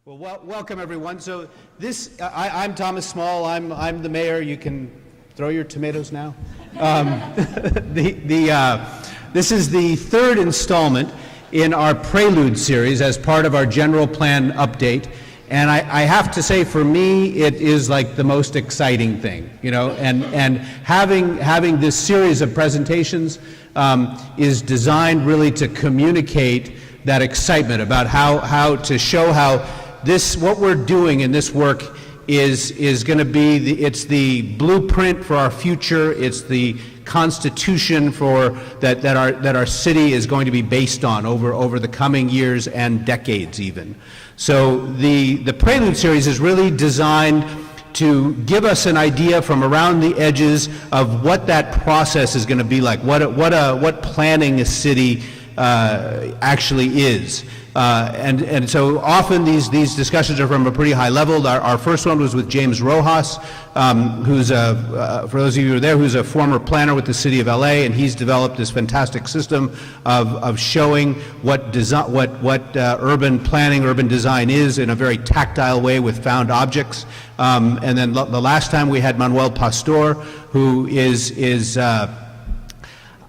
Well, welcome everyone. So I'm Thomas Small. I'm the mayor. You can throw your tomatoes now. This is the third installment in our Prelude series as part of our general plan update. And I have to say, for me, it is like the most exciting thing, you know. And having this series of presentations is designed really to communicate that excitement about how to show how what we're doing in this work is going to be it's the blueprint for our future. It's the constitution that our city is going to be based on over the coming years and decades even. So the Prelude series is really designed to give us an idea from around the edges of what that process is going to be like, what planning a city actually is. And so often these discussions are from a pretty high level. Our first one was with James Rojas, who's for those of you who are there, who's a former planner with the city of LA, and he's developed this fantastic system of showing what urban planning, urban design is in a very tactile way with found objects. And then the last time we had Manuel Pastor, who is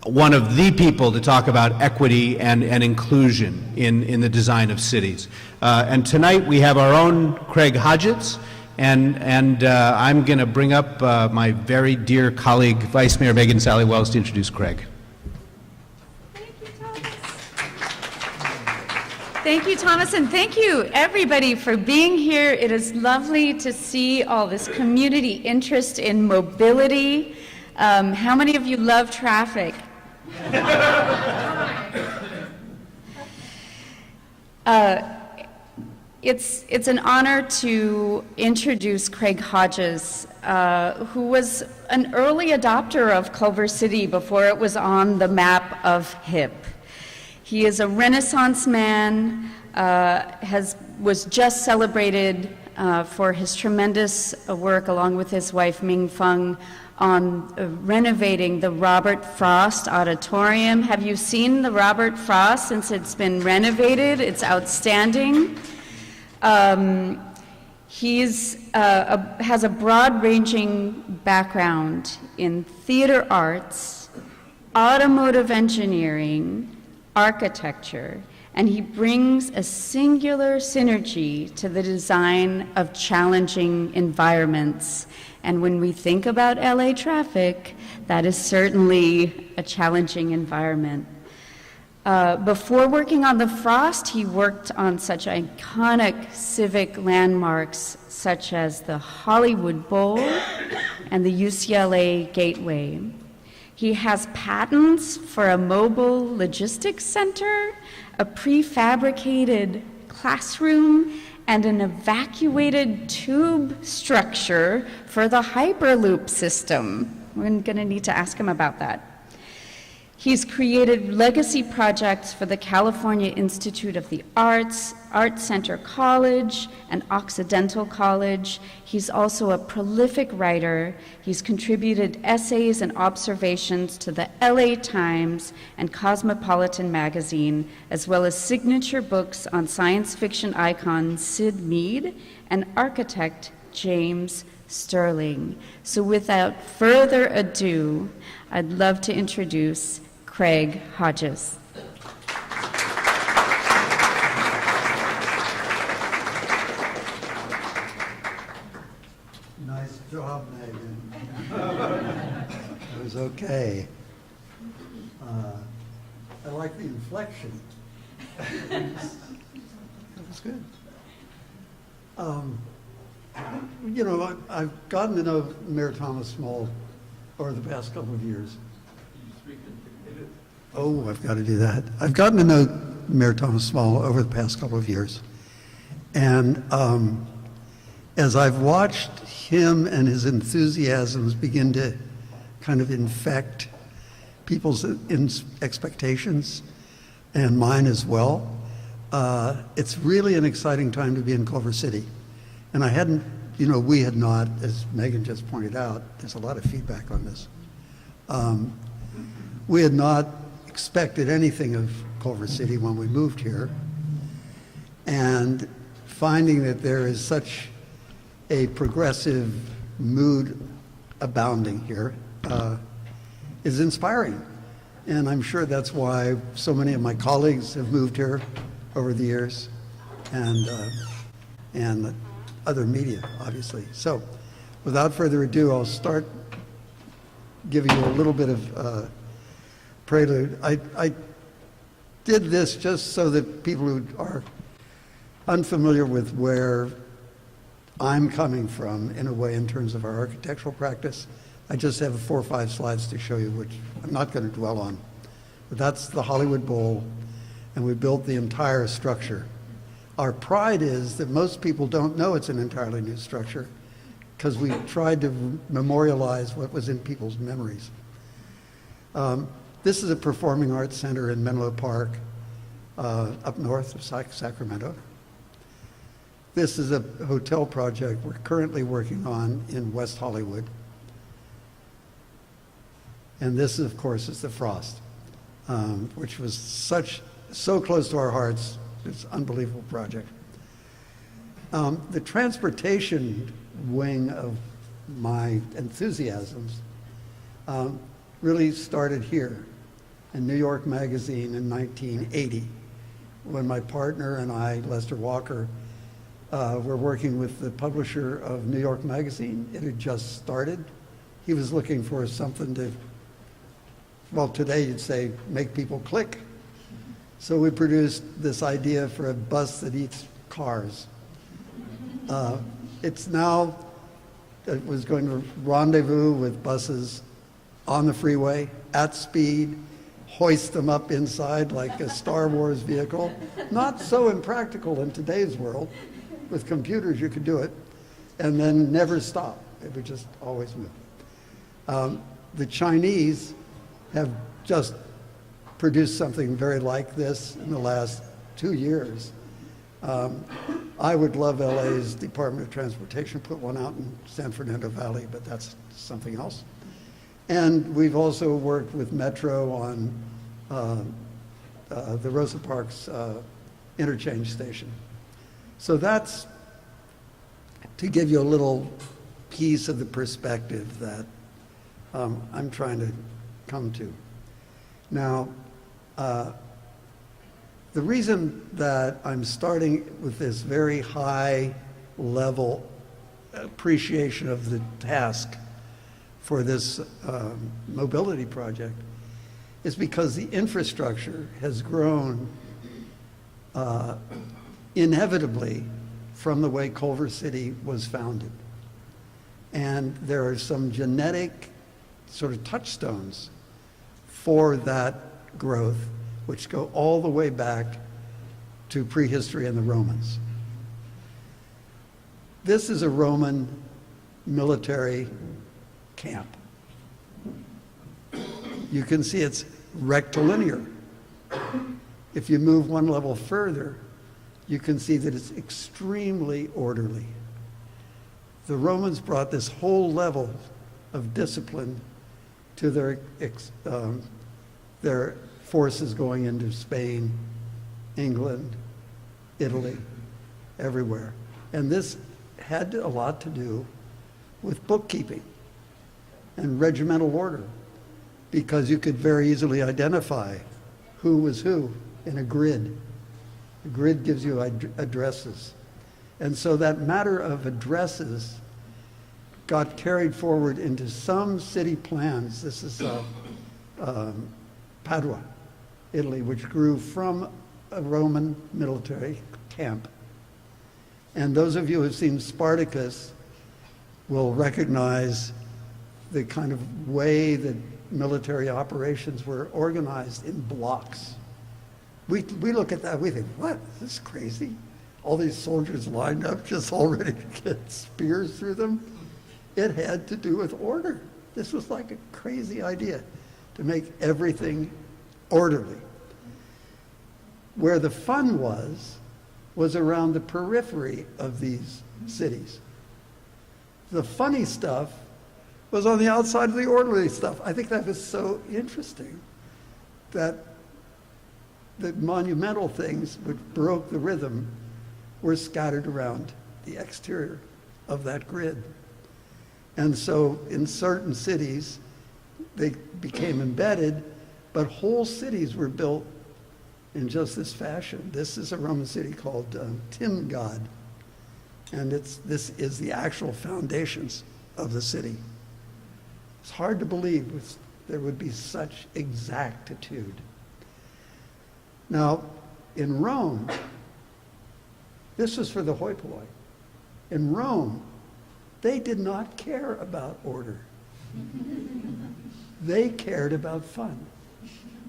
one of the people to talk about equity and inclusion in the design of cities. And tonight we have our own Craig Hodgetts, and I'm going to bring up my very dear colleague, Vice Mayor Megan Sally Wells, to introduce Craig. Thank you, Thomas, and thank you, everybody, for being here. It is lovely to see all this community interest in mobility. How many of you love traffic? It's an honor to introduce Craig Hodges, who was an early adopter of Culver City before it was on the map of HIP. He is a Renaissance man, was just celebrated for his tremendous work along with his wife Ming Feng on renovating the Robert Frost Auditorium. Have you seen the Robert Frost since it's been renovated? It's outstanding. He has a broad-ranging background in theater arts, automotive engineering, architecture, and he brings a singular synergy to the design of challenging environments. And when we think about LA traffic, that is certainly a challenging environment. Before working on the Frost, he worked on such iconic civic landmarks such as the Hollywood Bowl and the UCLA Gateway. He has patents for a mobile logistics center, a prefabricated classroom, and an evacuated tube structure for the Hyperloop system. We're going to need to ask him about that. He's created legacy projects for the California Institute of the Arts, Art Center College, and Occidental College. He's also a prolific writer. He's contributed essays and observations to the LA Times and Cosmopolitan magazine, as well as signature books on science fiction icon Sid Mead and architect James Sterling. So without further ado, I'd love to introduce Craig Hodges. Nice job, Megan. That was okay. I like the inflection. That was good. You know, I've gotten to know Mayor Thomas Small over the past couple of years. Oh, I've got to do that. I've gotten to know Mayor Thomas Small over the past couple of years. And as I've watched him and his enthusiasms begin to kind of infect people's expectations, and mine as well, it's really an exciting time to be in Culver City. And we had not, as Megan just pointed out, there's a lot of feedback on this. We had not expected anything of Culver City when we moved here. And finding that there is such a progressive mood abounding here is inspiring. And I'm sure that's why so many of my colleagues have moved here over the years, and other media, obviously. So without further ado, I'll start giving you a little bit of prelude. I did this just so that people who are unfamiliar with where I'm coming from, in a way, in terms of our architectural practice, I just have 4 or 5 slides to show you, which I'm not going to dwell on. But that's the Hollywood Bowl, and we built the entire structure. Our pride is that most people don't know it's an entirely new structure, because we tried to memorialize what was in people's memories. This is a performing arts center in Menlo Park, up north of Sacramento. This is a hotel project we're currently working on in West Hollywood. And this, of course, is the Frost, which was so close to our hearts. It's an unbelievable project. The transportation wing of my enthusiasms really started here in New York Magazine in 1980, when my partner and I, Lester Walker, were working with the publisher of New York Magazine. It had just started. He was looking for something to, well, today you'd say, make people click. So we produced this idea for a bus that eats cars. It was going to rendezvous with buses on the freeway at speed, hoist them up inside like a Star Wars vehicle. Not so impractical in today's world. With computers, you could do it, and then never stop. It would just always move. The Chinese have just produced something very like this in the last 2 years. I would love LA's Department of Transportation put one out in San Fernando Valley, but that's something else. And we've also worked with Metro on the Rosa Parks interchange station. So that's to give you a little piece of the perspective that I'm trying to come to. Now, the reason that I'm starting with this very high level appreciation of the task for this mobility project is because the infrastructure has grown inevitably from the way Culver City was founded. And there are some genetic sort of touchstones for that growth, which go all the way back to prehistory and the Romans. This is a Roman military camp. You can see it's rectilinear. If you move one level further, you can see that it's extremely orderly. The Romans brought this whole level of discipline to their forces going into Spain, England, Italy, everywhere. And this had a lot to do with bookkeeping and regimental order, because you could very easily identify who was who in a grid. The grid gives you addresses. And so that matter of addresses got carried forward into some city plans. This is Padua, Italy, which grew from a Roman military camp. And those of you who have seen Spartacus will recognize the kind of way that military operations were organized in blocks. We look at that, we think, what, is this crazy? All these soldiers lined up just all ready to get spears through them. It had to do with order. This was like a crazy idea to make everything orderly. Where the fun was around the periphery of these cities. The funny stuff was on the outside of the orderly stuff. I think that was so interesting, that the monumental things which broke the rhythm were scattered around the exterior of that grid. And so in certain cities, they became embedded, but whole cities were built in just this fashion. This is a Roman city called Timgad, and this is the actual foundations of the city. It's hard to believe there would be such exactitude. Now, in Rome, this was for the hoi polloi. In Rome, they did not care about order. They cared about fun.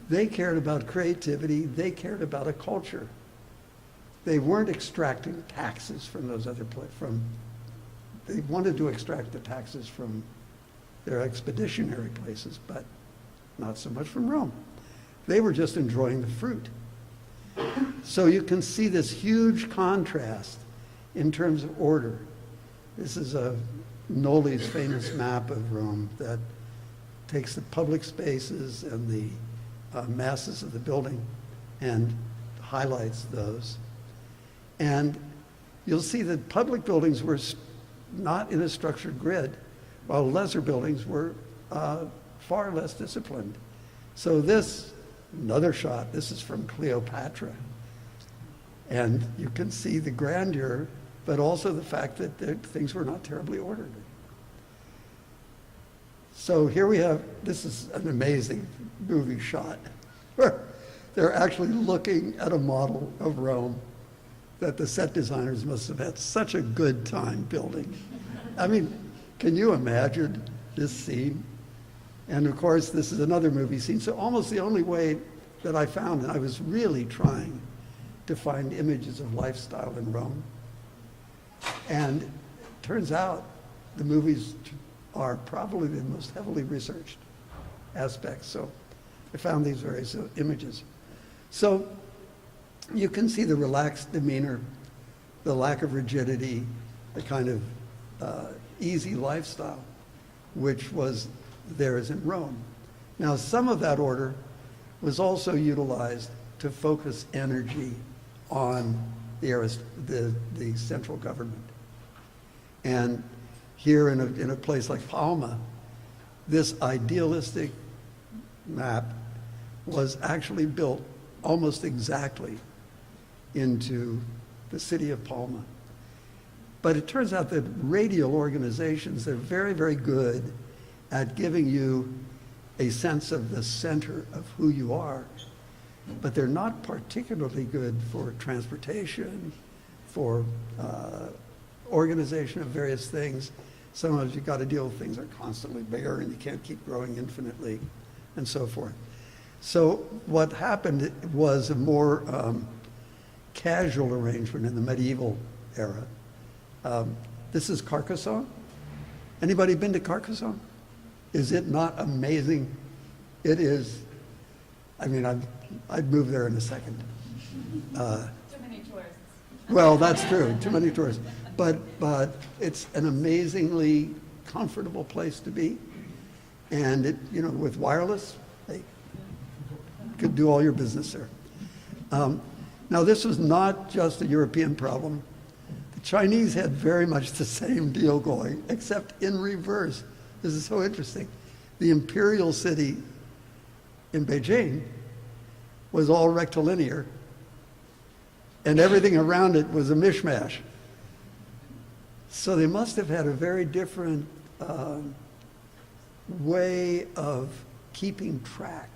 They cared about creativity. They cared about a culture. They weren't extracting taxes from those other they wanted to extract the taxes from their expeditionary places, but not so much from Rome. They were just enjoying the fruit. So you can see this huge contrast in terms of order. This is Noli's famous map of Rome that takes the public spaces and the masses of the building and highlights those. And you'll see that public buildings were not in a structured grid, while lesser buildings were far less disciplined. So this, another shot, this is from Cleopatra. And you can see the grandeur, but also the fact that things were not terribly ordered. So here we have, this is an amazing movie shot, where they're actually looking at a model of Rome that the set designers must have had such a good time building. I mean, can you imagine this scene? And of course, this is another movie scene. So almost the only way that I found, and I was really trying to find images of lifestyle in Rome. And it turns out the movies are probably the most heavily researched aspects. So I found these various images. So you can see the relaxed demeanor, the lack of rigidity, the kind of easy lifestyle, which was theirs in Rome. Now, some of that order was also utilized to focus energy on the central government. And here in a place like Palma, this idealistic map was actually built almost exactly into the city of Palma. But it turns out that radial organizations, they're very, very good at giving you a sense of the center of who you are, but they're not particularly good for transportation, for organization of various things. Sometimes you've got to deal with things that are constantly bigger and you can't keep growing infinitely, and so forth. So what happened was a more casual arrangement in the medieval era. This is Carcassonne. Anybody been to Carcassonne? Is it not amazing? It is. I mean, I'd move there in a second. Too many tourists. Well, that's true. Too many tourists. But it's an amazingly comfortable place to be. And it, with wireless, hey, you could do all your business there. Now, this was not just a European problem. The Chinese had very much the same deal going, except in reverse. This is so interesting. The imperial city in Beijing was all rectilinear, and everything around it was a mishmash. So they must have had a very different way of keeping track.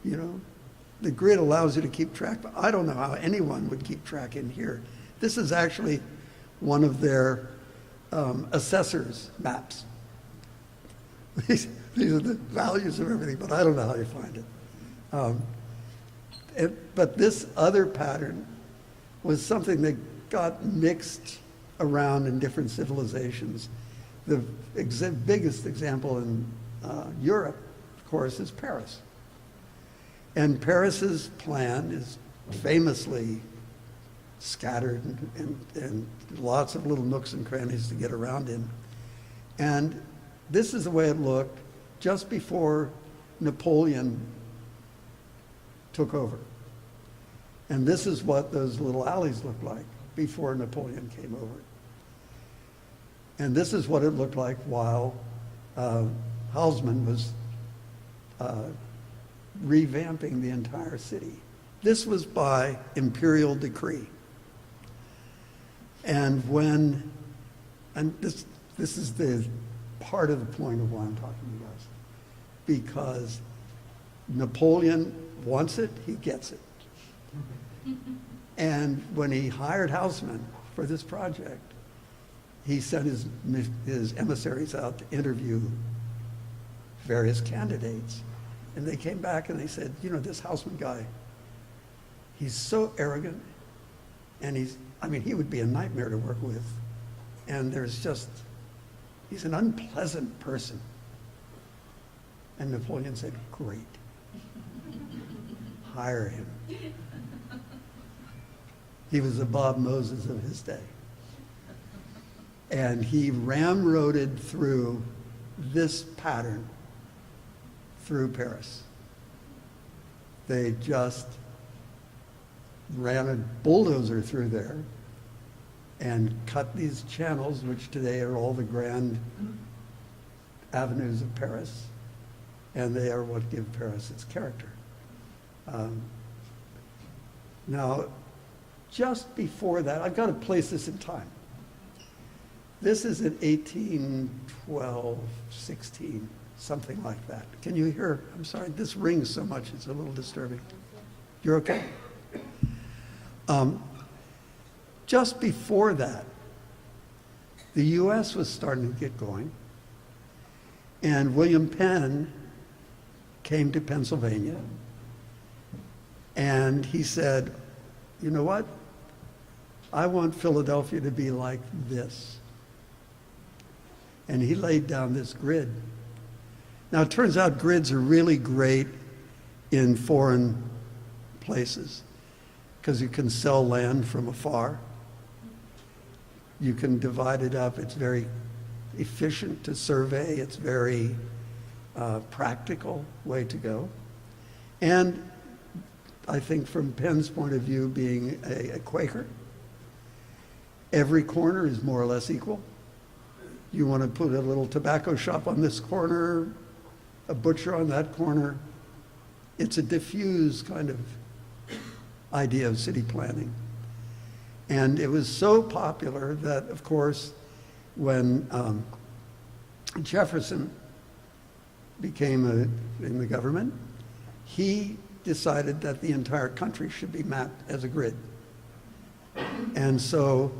The grid allows you to keep track, but I don't know how anyone would keep track in here. This is actually one of their assessors' maps. These are the values of everything, but I don't know how you find it. But this other pattern was something that got mixed around in different civilizations. The biggest example in Europe, of course, is Paris. And Paris's plan is famously scattered and lots of little nooks and crannies to get around in. And this is the way it looked just before Napoleon took over. And this is what those little alleys looked like before Napoleon came over. And this is what it looked like while Haussmann was revamping the entire city. This was by imperial decree. And this is the part of the point of why I'm talking to you guys. Because Napoleon wants it, he gets it. And when he hired Haussmann for this project, he sent his emissaries out to interview various candidates. And they came back and they said, you know, this Haussmann guy, he's so arrogant, and he would be a nightmare to work with. And he's an unpleasant person. And Napoleon said, great, hire him. He was the Bob Moses of his day. And he ramroded through this pattern through Paris. They just ran a bulldozer through there and cut these channels, which today are all the grand avenues of Paris, and they are what give Paris its character. Now, just before that, I've got to place this in time. This is in 1812, 16, something like that. Can you hear? I'm sorry, this rings so much, it's a little disturbing. You're okay? Just before that, the U.S. was starting to get going, and William Penn came to Pennsylvania, and he said, you know what? I want Philadelphia to be like this. And he laid down this grid. Now, it turns out grids are really great in foreign places because you can sell land from afar. You can divide it up. It's very efficient to survey. It's very practical way to go. And I think from Penn's point of view, being a Quaker, every corner is more or less equal. You want to put a little tobacco shop on this corner, a butcher on that corner. It's a diffuse kind of idea of city planning. And it was so popular that, of course, when Jefferson became in the government, he decided that the entire country should be mapped as a grid. And so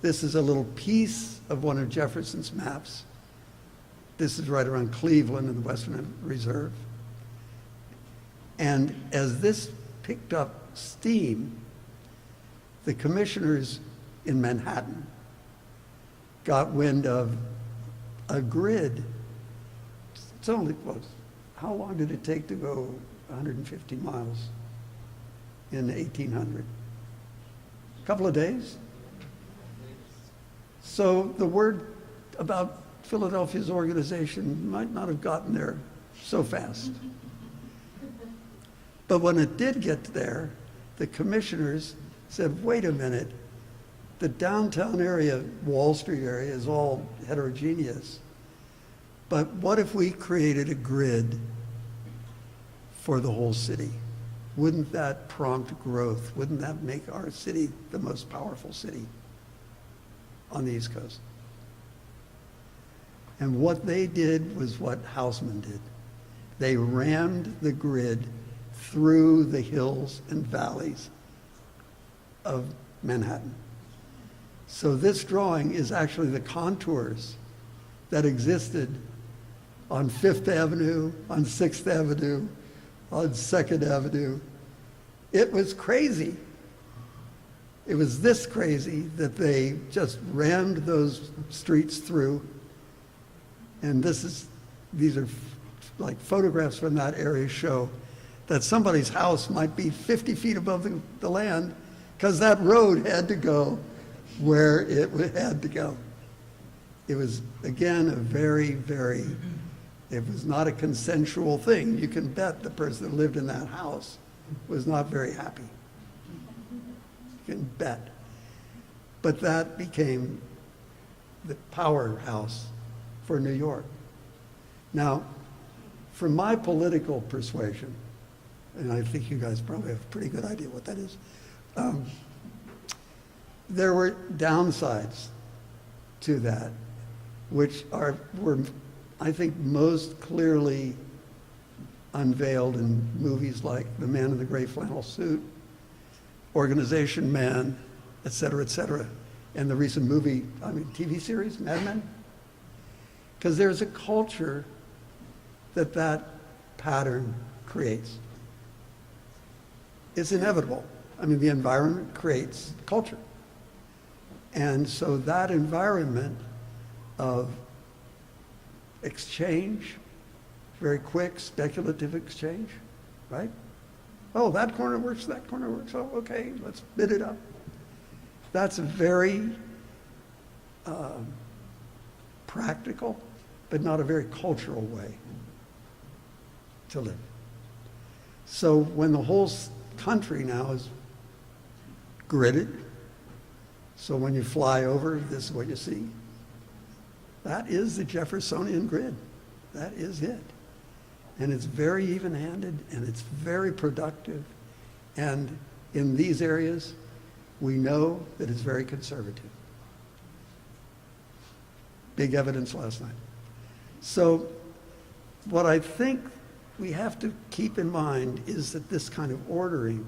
this is a little piece of one of Jefferson's maps. This is right around Cleveland in the Western Reserve. And as this picked up steam, the commissioners in Manhattan got wind of a grid. It's only, how long did it take to go 150 miles in 1800? A couple of days? So the word about Philadelphia's organization might not have gotten there so fast. But when it did get there, the commissioners said, wait a minute, the downtown area, Wall Street area, is all heterogeneous. But what if we created a grid for the whole city? Wouldn't that prompt growth? Wouldn't that make our city the most powerful city on the East Coast? And what they did was what Haussmann did. They rammed the grid through the hills and valleys of Manhattan. So this drawing is actually the contours that existed on Fifth Avenue, on Sixth Avenue, on Second Avenue. It was crazy. It was this crazy that they just rammed those streets through. And these are like photographs from that area show that somebody's house might be 50 feet above the land because that road had to go where it had to go. It was, again, it was not a consensual thing. You can bet the person that lived in that house was not very happy. You can bet. But that became the powerhouse for New York. Now, from my political persuasion, and I think you guys probably have a pretty good idea what that is, there were downsides to that, which were, I think, most clearly unveiled in movies like The Man in the Gray Flannel Suit, Organization Man, et cetera, and the recent TV series, Mad Men. Because there's a culture that pattern creates. It's inevitable. The environment creates culture. And so that environment of exchange, very quick, speculative exchange, right? Oh, that corner works, that corner works. Oh, okay, let's bid it up. That's a very practical, but not a very cultural way to live. So when the whole country now is gridded, so when you fly over, this is what you see. That is the Jeffersonian grid. That is it. And it's very even-handed, and it's very productive. And in these areas, we know that it's very conservative. Big evidence last night. So what I think we have to keep in mind is that this kind of ordering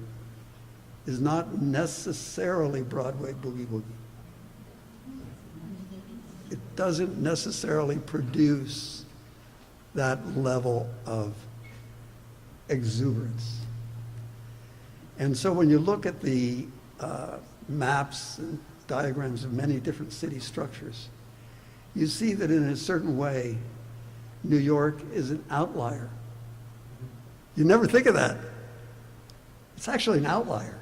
is not necessarily Broadway boogie-woogie. It doesn't necessarily produce that level of exuberance. And so when you look at the maps and diagrams of many different city structures, you see that in a certain way, New York is an outlier. You never think of that. It's actually an outlier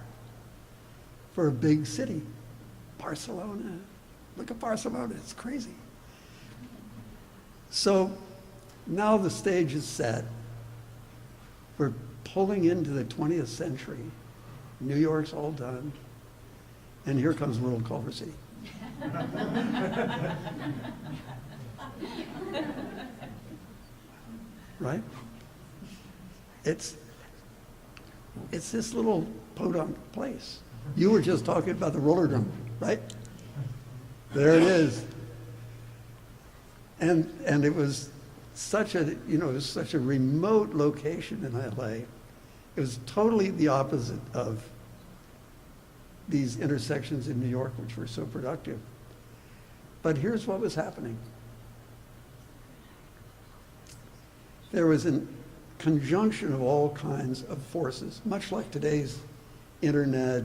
for a big city. Barcelona, look at Barcelona, it's crazy. So now the stage is set. We're pulling into the 20th century. New York's all done. And here comes little Culver City. Right? It's this little podunk place. You were just talking about the roller drum, right? There it is. And it was such a, such a remote location in LA. It was totally the opposite of these intersections in New York, which were so productive. But here's what was happening. There was a conjunction of all kinds of forces, much like today's internet,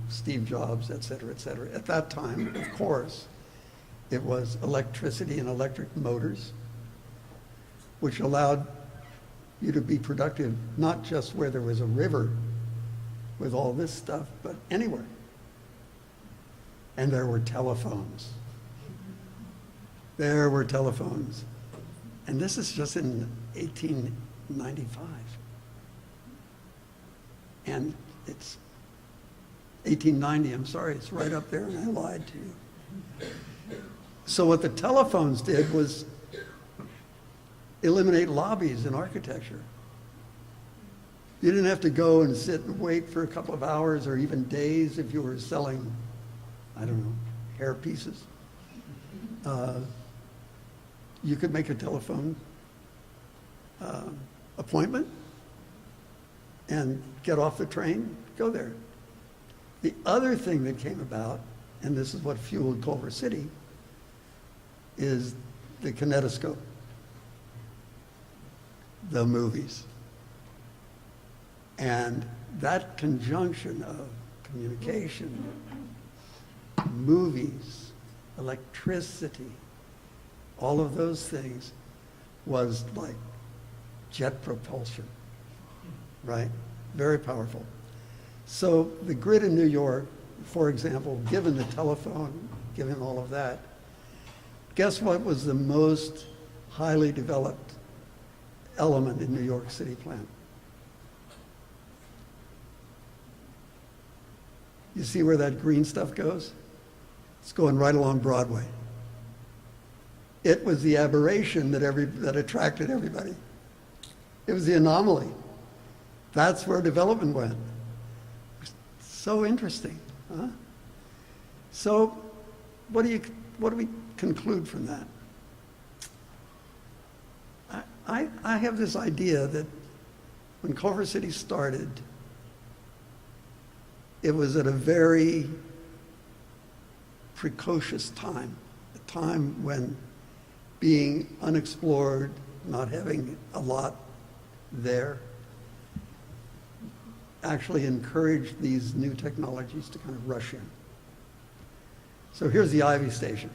Steve Jobs, et cetera, et cetera. At that time, of course, it was electricity and electric motors, which allowed you to be productive, not just where there was a river with all this stuff, but anywhere. And there were telephones. There were telephones. And this is just in 1895. And it's 1890, I'm sorry, it's right up there, and I lied to you. So what the telephones did was eliminate lobbies in architecture. You didn't have to go and sit and wait for a couple of hours or even days if you were selling, I don't know, hair pieces. You could make a telephone appointment and get off the train, go there. The other thing that came about, and this is what fueled Culver City, is the kinetoscope, the movies. And that conjunction of communication, movies, electricity, all of those things was like jet propulsion, right? Very powerful. So the grid in New York, for example, given the telephone, given all of that, guess what was the most highly developed element in New York City plan? You see where that green stuff goes? It's going right along Broadway. It was the aberration that attracted everybody. It was the anomaly. That's where development went. So interesting, huh? So, what do we conclude from that? I have this idea that when Culver City started, it was at a very precocious time, a time when being unexplored, not having a lot there, actually encouraged these new technologies to kind of rush in. So here's the Ivy Station.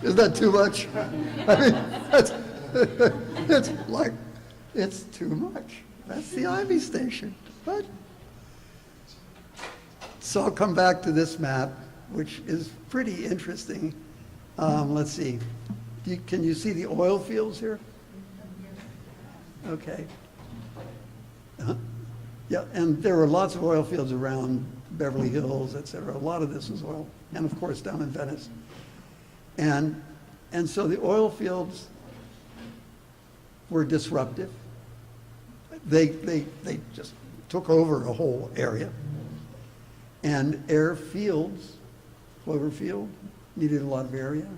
Is that too much? I mean, it's too much. That's the Ivy Station. But so I'll come back to this map, which is pretty interesting. Let's see. Can you see the oil fields here? Okay. Yeah, and there were lots of oil fields around Beverly Hills, et cetera. A lot of this was oil, and of course down in Venice. And so the oil fields were disruptive. They just took over a whole area. And airfields, Cloverfield, needed a lot of area.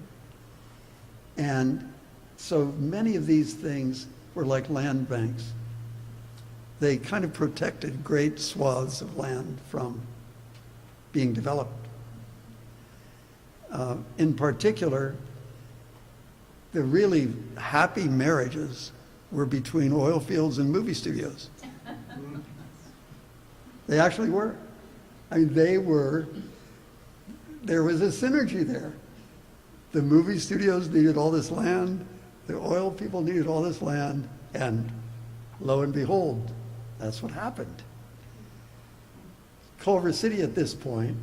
And so many of these things were like land banks. They kind of protected great swaths of land from being developed. In particular, the really happy marriages were between oil fields and movie studios. They actually were. I mean, there was a synergy there. The movie studios needed all this land, the oil people needed all this land, and lo and behold, that's what happened. Culver City at this point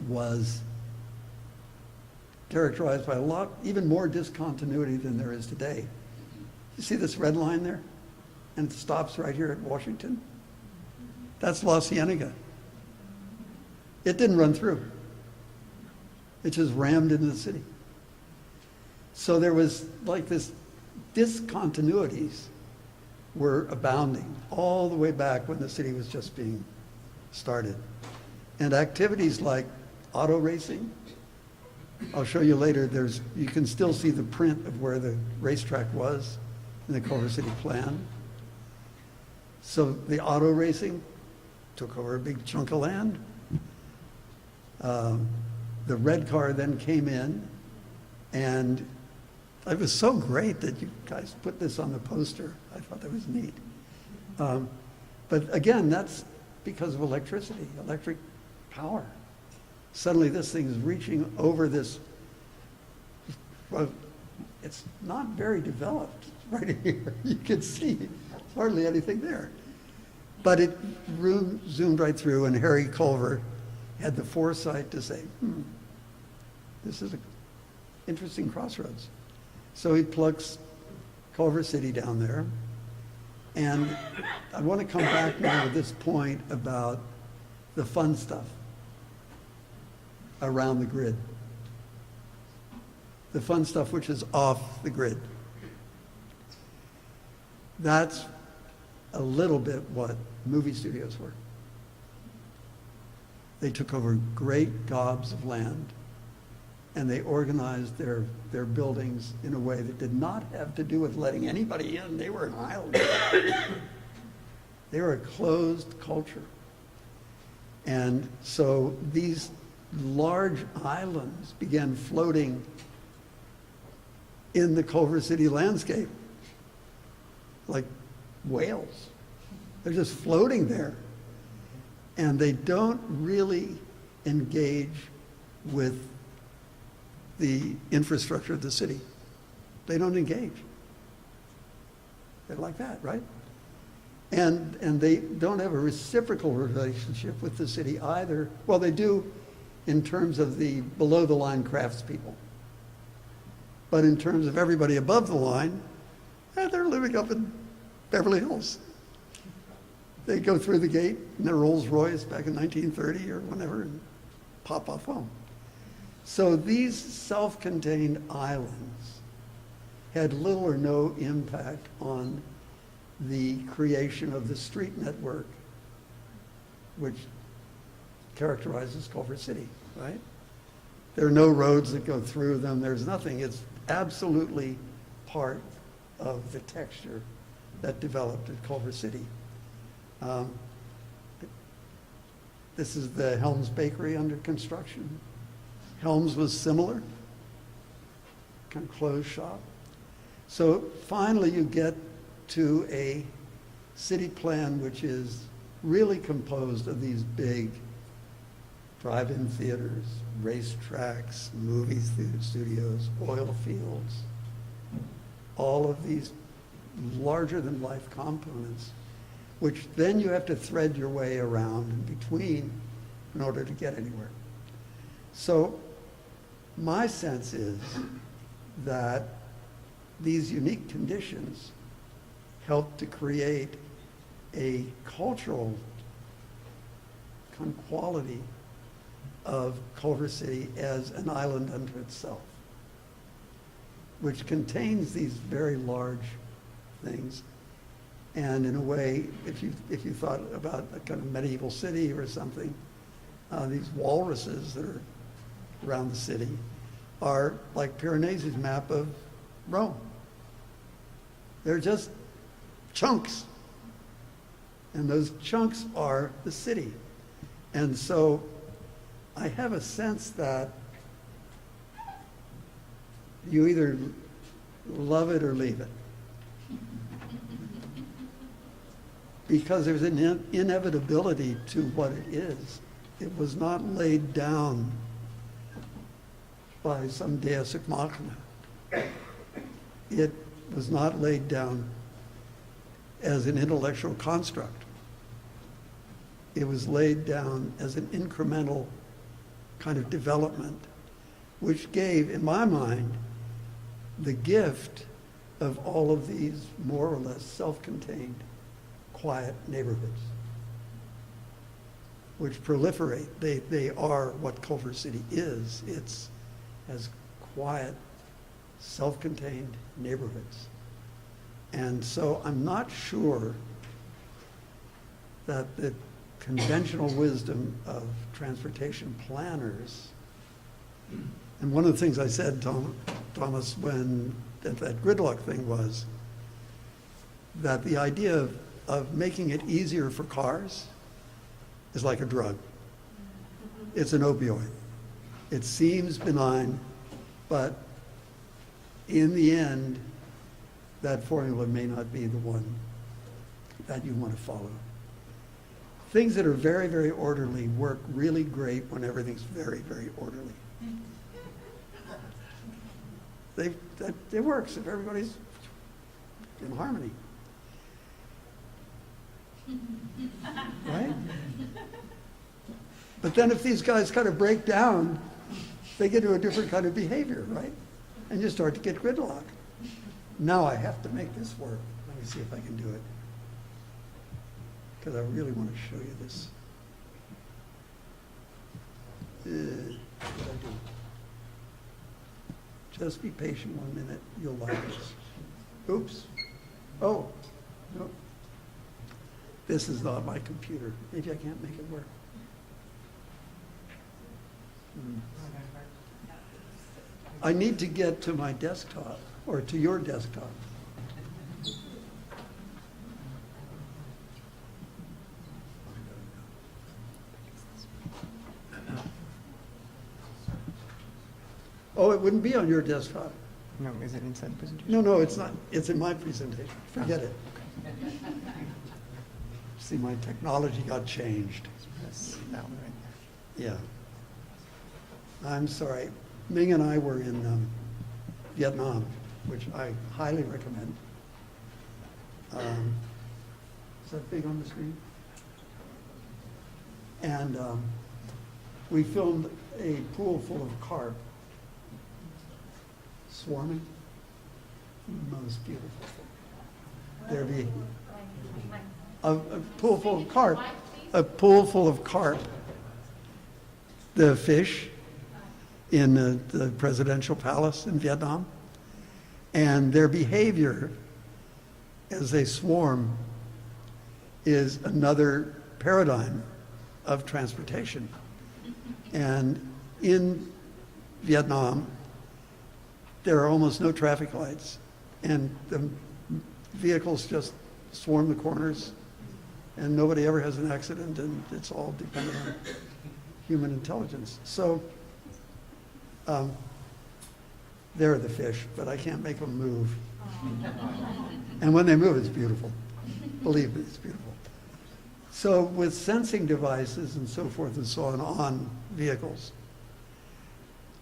was characterized by a lot, even more discontinuity than there is today. You see this red line there? And it stops right here at Washington? That's La Cienega. It didn't run through. It just rammed into the city. So there was like this discontinuities were abounding all the way back when the city was just being started. And activities like auto racing, I'll show you later, you can still see the print of where the racetrack was in the Culver City plan. So the auto racing took over a big chunk of land. The red car then came in, and it was so great that you guys put this on the poster. I thought that was neat. But again, that's because of electricity, electric power. Suddenly this thing is reaching over this, well, it's not very developed right here. You can see there's hardly anything there. But it zoomed right through, and Harry Culver had the foresight to say, this is an interesting crossroads. So he plugs Culver City down there. And I want to come back now to this point about the fun stuff around the grid. The fun stuff which is off the grid. That's a little bit what movie studios were. They took over great gobs of land, and they organized their buildings in a way that did not have to do with letting anybody in. They were an island. They were a closed culture. And so these large islands began floating in the Culver City landscape, like whales. They're just floating there. And they don't really engage with the infrastructure of the city. They don't engage. They're like that, right? And they don't have a reciprocal relationship with the city either. Well, they do in terms of the below-the-line craftspeople. But in terms of everybody above the line, they're living up in Beverly Hills. They go through the gate in their Rolls Royce back in 1930 or whenever and pop off home. So these self-contained islands had little or no impact on the creation of the street network, which characterizes Culver City, right? There are no roads that go through them. There's nothing. It's absolutely part of the texture that developed at Culver City. This is the Helms Bakery under construction. Helms was similar, kind of closed shop. So finally you get to a city plan which is really composed of these big drive-in theaters, racetracks, movie studios, oil fields, all of these larger-than-life components, which then you have to thread your way around in between in order to get anywhere. So my sense is that these unique conditions help to create a cultural kind of quality of Culver City as an island unto itself, which contains these very large things. And in a way, if you thought about a kind of medieval city or something, these walruses that are around the city are like Piranesi's map of Rome. They're just chunks. And those chunks are the city. And so I have a sense that you either love it or leave it. Because there's an inevitability to what it is. It was not laid down by some deus ex machina. It was not laid down as an intellectual construct. It was laid down as an incremental kind of development, which gave, in my mind, the gift of all of these more or less self-contained, quiet neighborhoods, which proliferate. They are what Culver City is. It's as quiet, self-contained neighborhoods. And so I'm not sure that the conventional wisdom of transportation planners, and one of the things I said, Thomas, when that gridlock thing was that the idea of making it easier for cars is like a drug. It's an opioid. It seems benign, but in the end, that formula may not be the one that you want to follow. Things that are very, very orderly work really great when everything's very, very orderly. It works if everybody's in harmony. Right? But then if these guys kind of break down, they get to a different kind of behavior, right? And you start to get gridlock. Now I have to make this work. Let me see if I can do it. Because I really want to show you this. What did I do? Just be patient 1 minute. You'll like this. Oops. Oh, no. This is not my computer. Maybe I can't make it work. I need to get to my desktop, or to your desktop. Oh, it wouldn't be on your desktop. No, is it inside the presentation? No, it's not. It's in my presentation. Forget it. See, my technology got changed. That's that one right there. Yeah. I'm sorry. Ming and I were in Vietnam, which I highly recommend. Is that big on the screen? And we filmed a pool full of carp swarming. Most beautiful thing. A pool full of carp. A pool full of carp. The fish in the presidential palace in Vietnam. And their behavior as they swarm is another paradigm of transportation. And in Vietnam, there are almost no traffic lights, and the vehicles just swarm the corners, and nobody ever has an accident, and it's all dependent on human intelligence. So they're the fish, but I can't make them move. And when they move, it's beautiful. Believe me, it's beautiful. So with sensing devices and so forth and so on vehicles,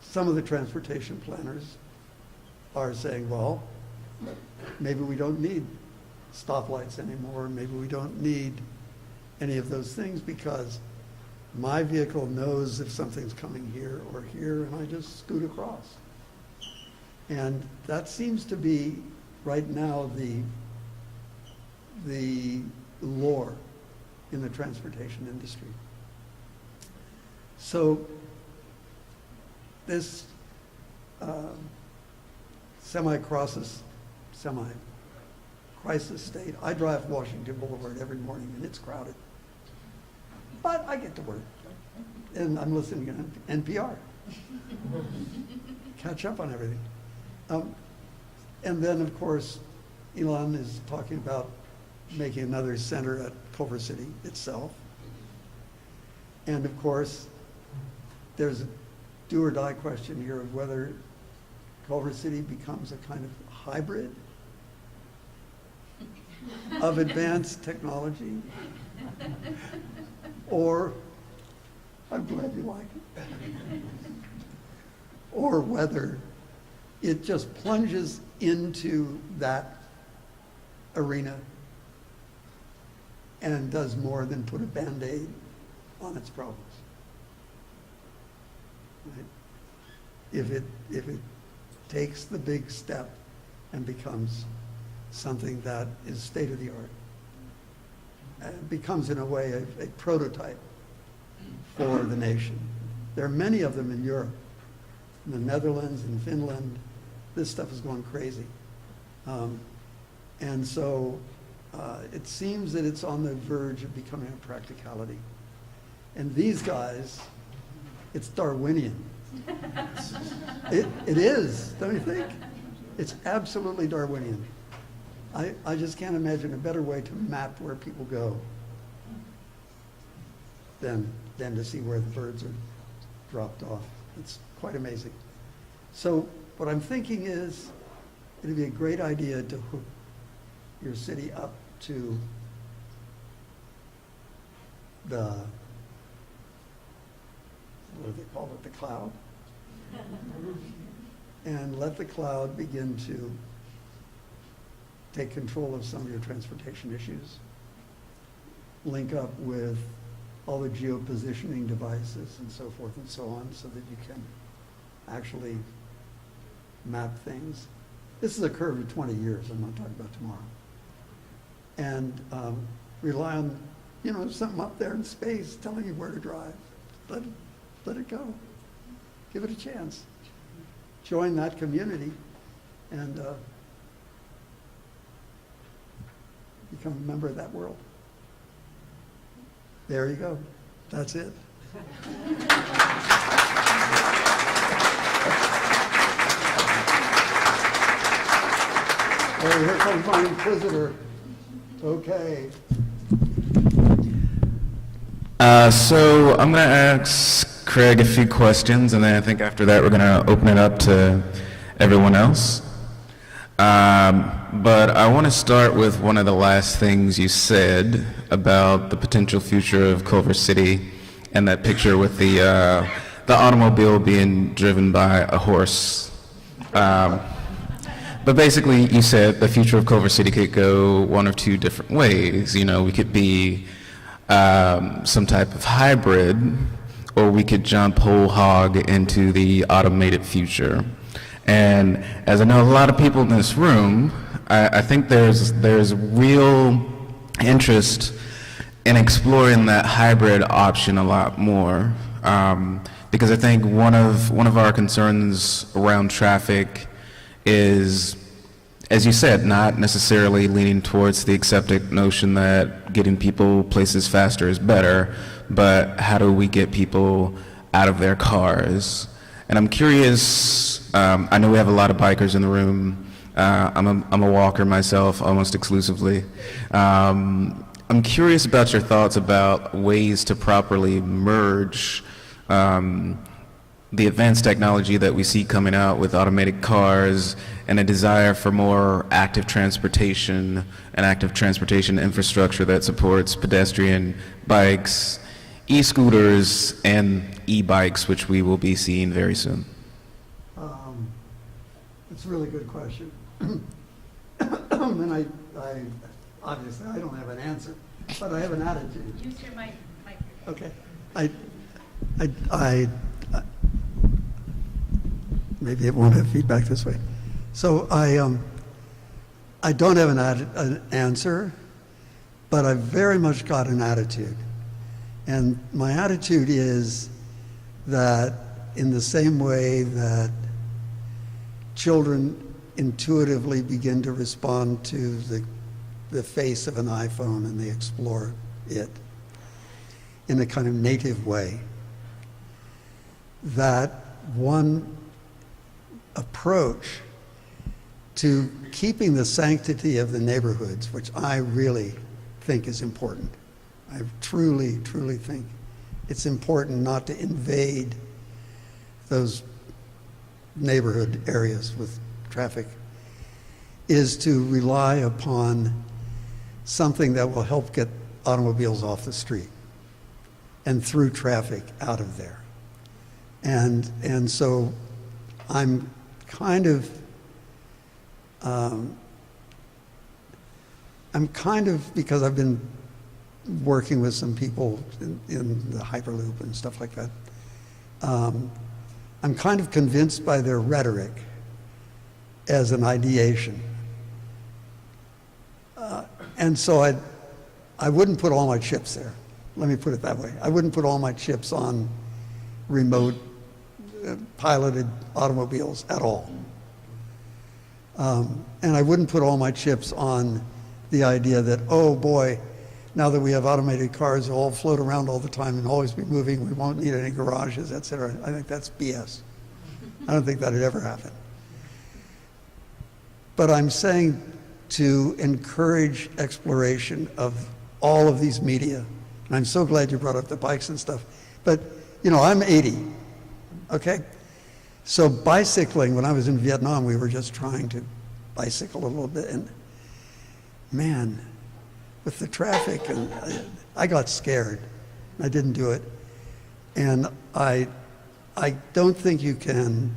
some of the transportation planners are saying, well, maybe we don't need stoplights anymore. Maybe we don't need any of those things because my vehicle knows if something's coming here or here, and I just scoot across. And that seems to be, right now, the lore in the transportation industry. So this semi-crisis state, I drive Washington Boulevard every morning, and it's crowded. But I get to work, and I'm listening to NPR. Catch up on everything. And then, of course, Elon is talking about making another center at Culver City itself. And of course, there's a do or die question here of whether Culver City becomes a kind of hybrid of advanced technology, or, I'm glad you like it, or whether it just plunges into that arena and does more than put a Band-Aid on its problems. Right? If it takes the big step and becomes something that is state of the art, and becomes in a way a prototype for the nation. There are many of them in Europe, in the Netherlands, in Finland. This stuff is going crazy. And so it seems that it's on the verge of becoming a practicality. And these guys, it's Darwinian. It is, don't you think? It's absolutely Darwinian. I just can't imagine a better way to map where people go than to see where the birds are dropped off. It's quite amazing. So what I'm thinking is it'd be a great idea to hook your city up to the, what do they call it, the cloud? And let the cloud begin to take control of some of your transportation issues. Link up with all the geopositioning devices and so forth and so on so that you can actually map things. This is a curve of 20 years. I'm not talking about tomorrow. And rely on, something up there in space telling you where to drive. Let it go. Give it a chance. Join that community and become a member of that world. There you go. That's it. Oh, here comes my inquisitor. Okay. So I'm going to ask Craig a few questions, and then I think after that we're going to open it up to everyone else. But I want to start with one of the last things you said about the potential future of Culver City and that picture with the automobile being driven by a horse. But basically, you said the future of Culver City could go one of two different ways. We could be some type of hybrid, or we could jump whole hog into the automated future. And as I know a lot of people in this room, I think there's real interest in exploring that hybrid option a lot more, because I think one of our concerns around traffic is, as you said, not necessarily leaning towards the accepted notion that getting people places faster is better, but how do we get people out of their cars? And I'm curious, I know we have a lot of bikers in the room. I'm a walker myself, almost exclusively. I'm curious about your thoughts about ways to properly merge the advanced technology that we see coming out with automated cars and a desire for more active transportation and active transportation infrastructure that supports pedestrian bikes, e-scooters, and e-bikes, which we will be seeing very soon. It's a really good question. And I obviously, I don't have an answer, but I have an attitude. Use your mic. Okay. Maybe it won't have feedback this way. So I don't have an answer, but I've very much got an attitude. And my attitude is that in the same way that children intuitively begin to respond to the face of an iPhone and they explore it in a kind of native way, that one approach to keeping the sanctity of the neighborhoods, which I really think is important. I truly, truly think it's important not to invade those neighborhood areas with traffic, is to rely upon something that will help get automobiles off the street and through traffic out of there. And so I'm kind of because I've been working with some people in the Hyperloop and stuff like that, I'm kind of convinced by their rhetoric as an ideation. And so I wouldn't put all my chips there. Let me put it that way. I wouldn't put all my chips on remote piloted automobiles at all. And I wouldn't put all my chips on the idea that, oh boy, now that we have automated cars, they'll all float around all the time and always be moving, we won't need any garages, et cetera. I think that's BS. I don't think that'd ever happen. But I'm saying to encourage exploration of all of these media. And I'm so glad you brought up the bikes and stuff. But, you know, I'm 80, okay? So bicycling, when I was in Vietnam, we were just trying to bicycle a little bit. And man, with the traffic, and I got scared. I didn't do it. And I don't think you can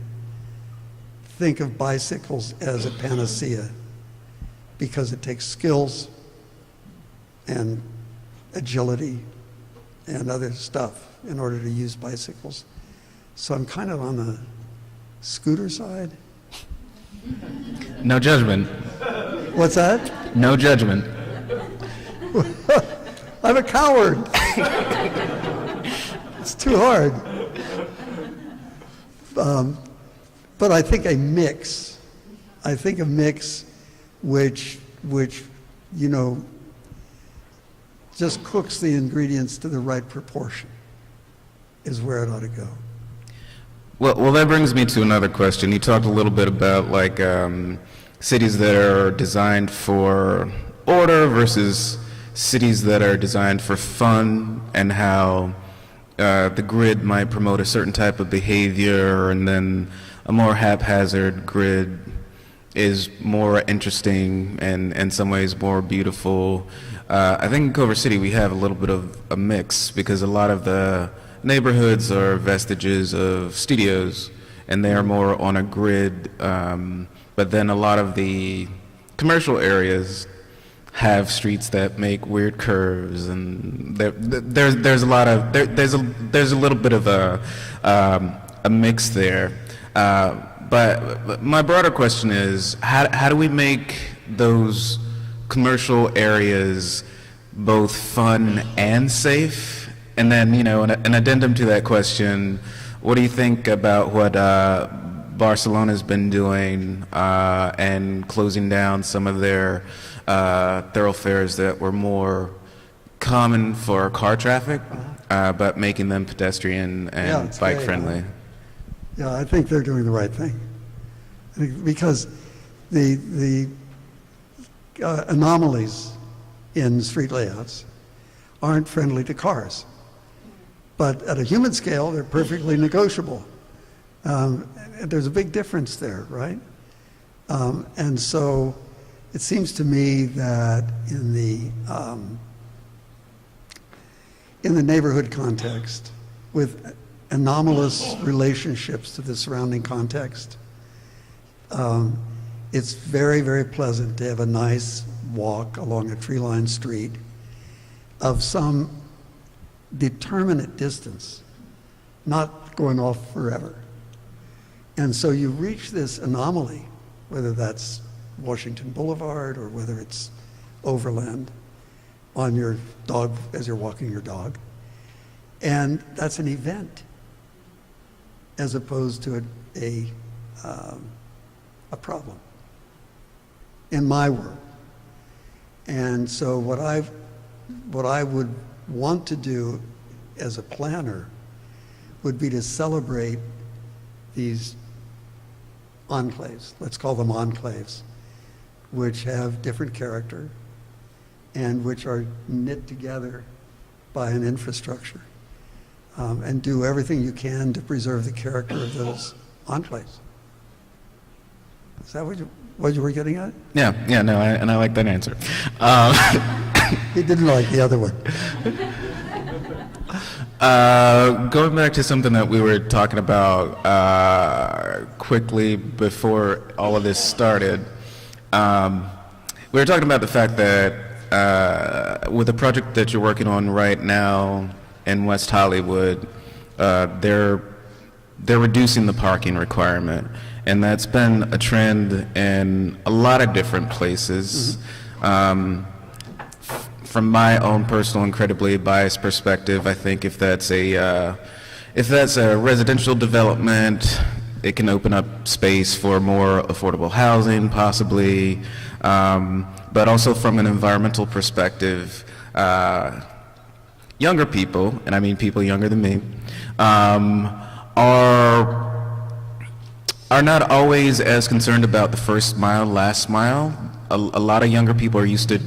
think of bicycles as a panacea, because it takes skills and agility and other stuff in order to use bicycles. So I'm kind of on the scooter side. No judgment. What's that? No judgment. I'm a coward. It's too hard. But I think a mix. I think a mix which you know, just cooks the ingredients to the right proportion is where it ought to go. Well, that brings me to another question. You talked a little bit about like cities that are designed for order versus cities that are designed for fun, and how the grid might promote a certain type of behavior, and then a more haphazard grid is more interesting and in some ways more beautiful. I think in Culver City we have a little bit of a mix, because a lot of the neighborhoods are vestiges of studios and they are more on a grid, but then a lot of the commercial areas have streets that make weird curves, and there's a little bit of a mix there. But my broader question is, how do we make those commercial areas both fun and safe? And then, an addendum to that question, what do you think about what Barcelona's been doing and closing down some of their thoroughfares that were more common for car traffic, but making them pedestrian Yeah, and it's bike great. friendly? Yeah, I think they're doing the right thing. I think because the anomalies in street layouts aren't friendly to cars. But at a human scale, they're perfectly negotiable. There's a big difference there, right? And so it seems to me that in the neighborhood context, with anomalous relationships to the surrounding context, it's very, very pleasant to have a nice walk along a tree-lined street of some determinate distance, not going off forever. And so you reach this anomaly, whether that's Washington Boulevard or whether it's Overland, on your dog as you're walking your dog. And that's an event as opposed to a problem in my world. And so what I would want to do as a planner would be to celebrate these enclaves, let's call them enclaves, which have different character and which are knit together by an infrastructure, and do everything you can to preserve the character of those enclaves. Is that what you were getting at? Yeah, no, and I like that answer. He didn't like the other one. Going back to something that we were talking about quickly before all of this started, we were talking about the fact that with the project that you're working on right now in West Hollywood, they're reducing the parking requirement, and that's been a trend in a lot of different places. From my own personal, incredibly biased perspective, I think if that's a residential development, it can open up space for more affordable housing, possibly. But also from an environmental perspective, younger people, and I mean people younger than me, are not always as concerned about the first mile, last mile. A lot of younger people are used to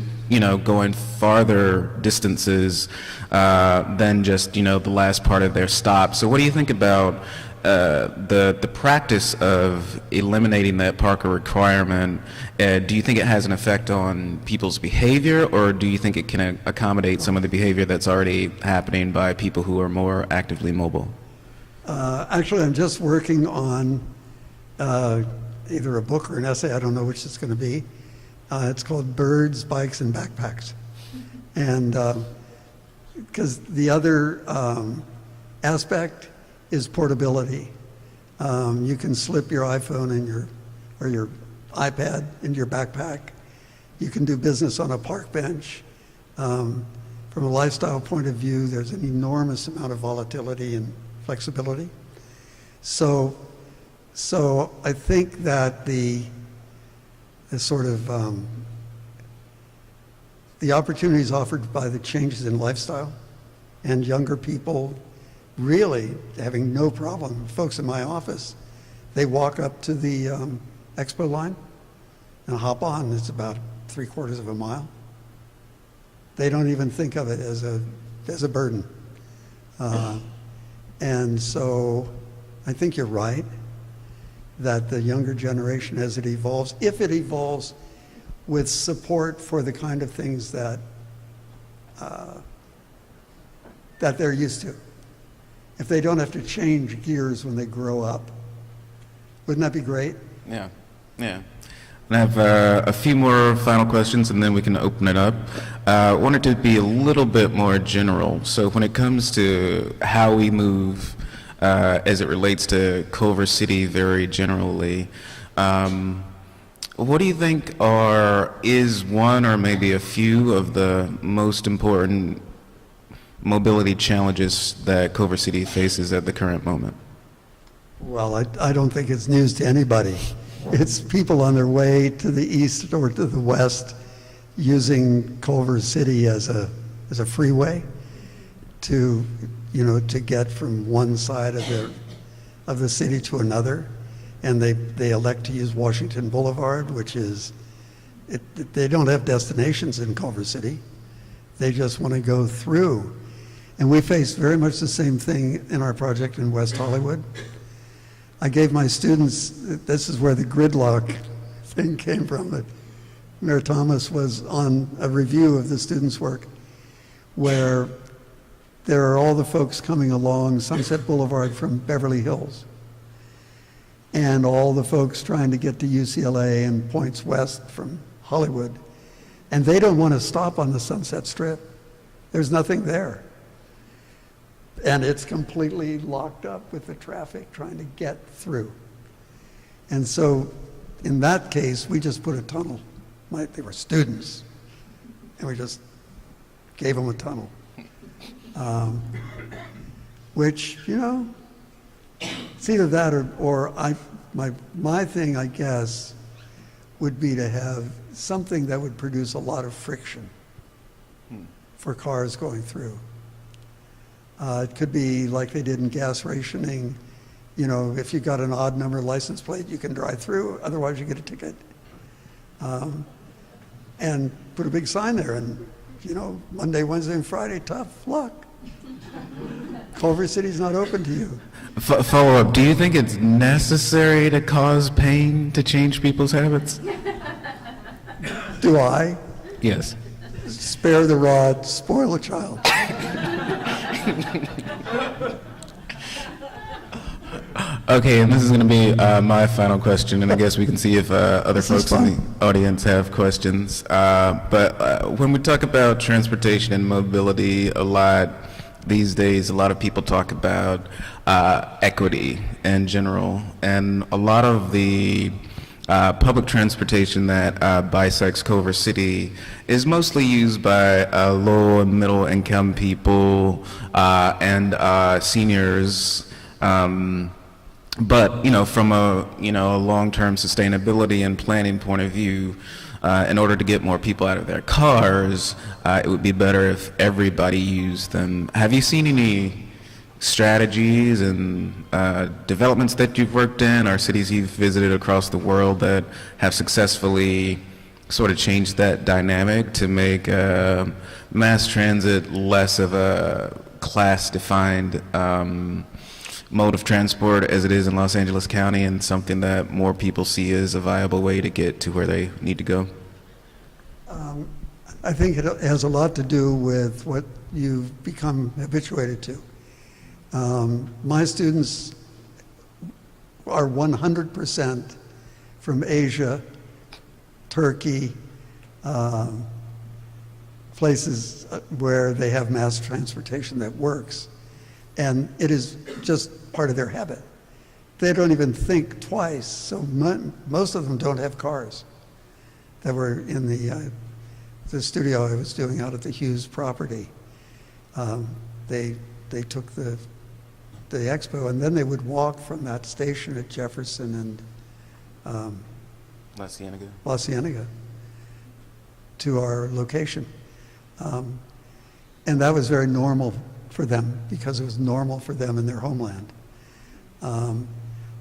going farther distances than just, the last part of their stop. So what do you think about the practice of eliminating that parker requirement? Do you think it has an effect on people's behavior, or do you think it can accommodate some of the behavior that's already happening by people who are more actively mobile? Actually, I'm just working on either a book or an essay, I don't know which it's going to be. It's called Birds, Bikes, and Backpacks. And because the other aspect is portability. You can slip your iPhone or your iPad into your backpack. You can do business on a park bench. From a lifestyle point of view, there's an enormous amount of volatility and flexibility. So I think that the sort of the opportunities offered by the changes in lifestyle and younger people really having no problem. Folks in my office, they walk up to the expo line and hop on. It's about 3/4 of a mile. They don't even think of it as a burden. And so I think you're right that the younger generation, as it evolves, if it evolves with support for the kind of things that they're used to, if they don't have to change gears when they grow up, wouldn't that be great? Yeah. I have a few more final questions, and then we can open it up. I wanted to be a little bit more general. So when it comes to how we move as it relates to Culver City very generally, What do you think is one or maybe a few of the most important mobility challenges that Culver City faces at the current moment? Well, I don't think it's news to anybody. It's people on their way to the east or to the west using Culver City as a freeway to, to get from one side of the city to another. And they elect to use Washington Boulevard, which is, they don't have destinations in Culver City. They just want to go through. And we face very much the same thing in our project in West Hollywood. I gave my students, this is where the gridlock thing came from, that Mayor Thomas was on a review of the students' work, where there are all the folks coming along Sunset Boulevard from Beverly Hills, and all the folks trying to get to UCLA and points west from Hollywood. And they don't want to stop on the Sunset Strip. There's nothing there. And it's completely locked up with the traffic trying to get through. And so in that case, we just put a tunnel. They were students, and we just gave them a tunnel. Which, it's either that or my thing, I guess, would be to have something that would produce a lot of friction for cars going through. It could be like they did in gas rationing. If you got an odd number license plate, you can drive through, otherwise you get a ticket. And put a big sign there, and Monday, Wednesday, and Friday, tough luck. Culver City's not open to you. Follow up, do you think it's necessary to cause pain to change people's habits? Do I? Yes. Spare the rod, spoil the child. Okay, and this is going to be my final question, and I guess we can see if other folks in the audience have questions. But when we talk about transportation and mobility a lot these days, a lot of people talk about equity in general, and a lot of the public transportation that bisects Culver City is mostly used by low and middle income people and seniors. But from a a long-term sustainability and planning point of view, in order to get more people out of their cars, it would be better if everybody used them. Have you seen any strategies and developments that you've worked in, or cities you've visited across the world that have successfully sort of changed that dynamic to make mass transit less of a class-defined mode of transport as it is in Los Angeles County, and something that more people see as a viable way to get to where they need to go? I think it has a lot to do with what you've become habituated to. My students are 100% from Asia, Turkey, places where they have mass transportation that works. And it is just part of their habit. They don't even think twice, so most of them don't have cars that were in the studio I was doing out at the Hughes property. They took the expo, and then they would walk from that station at Jefferson and La Cienega to our location. And that was very normal for them, because it was normal for them in their homeland.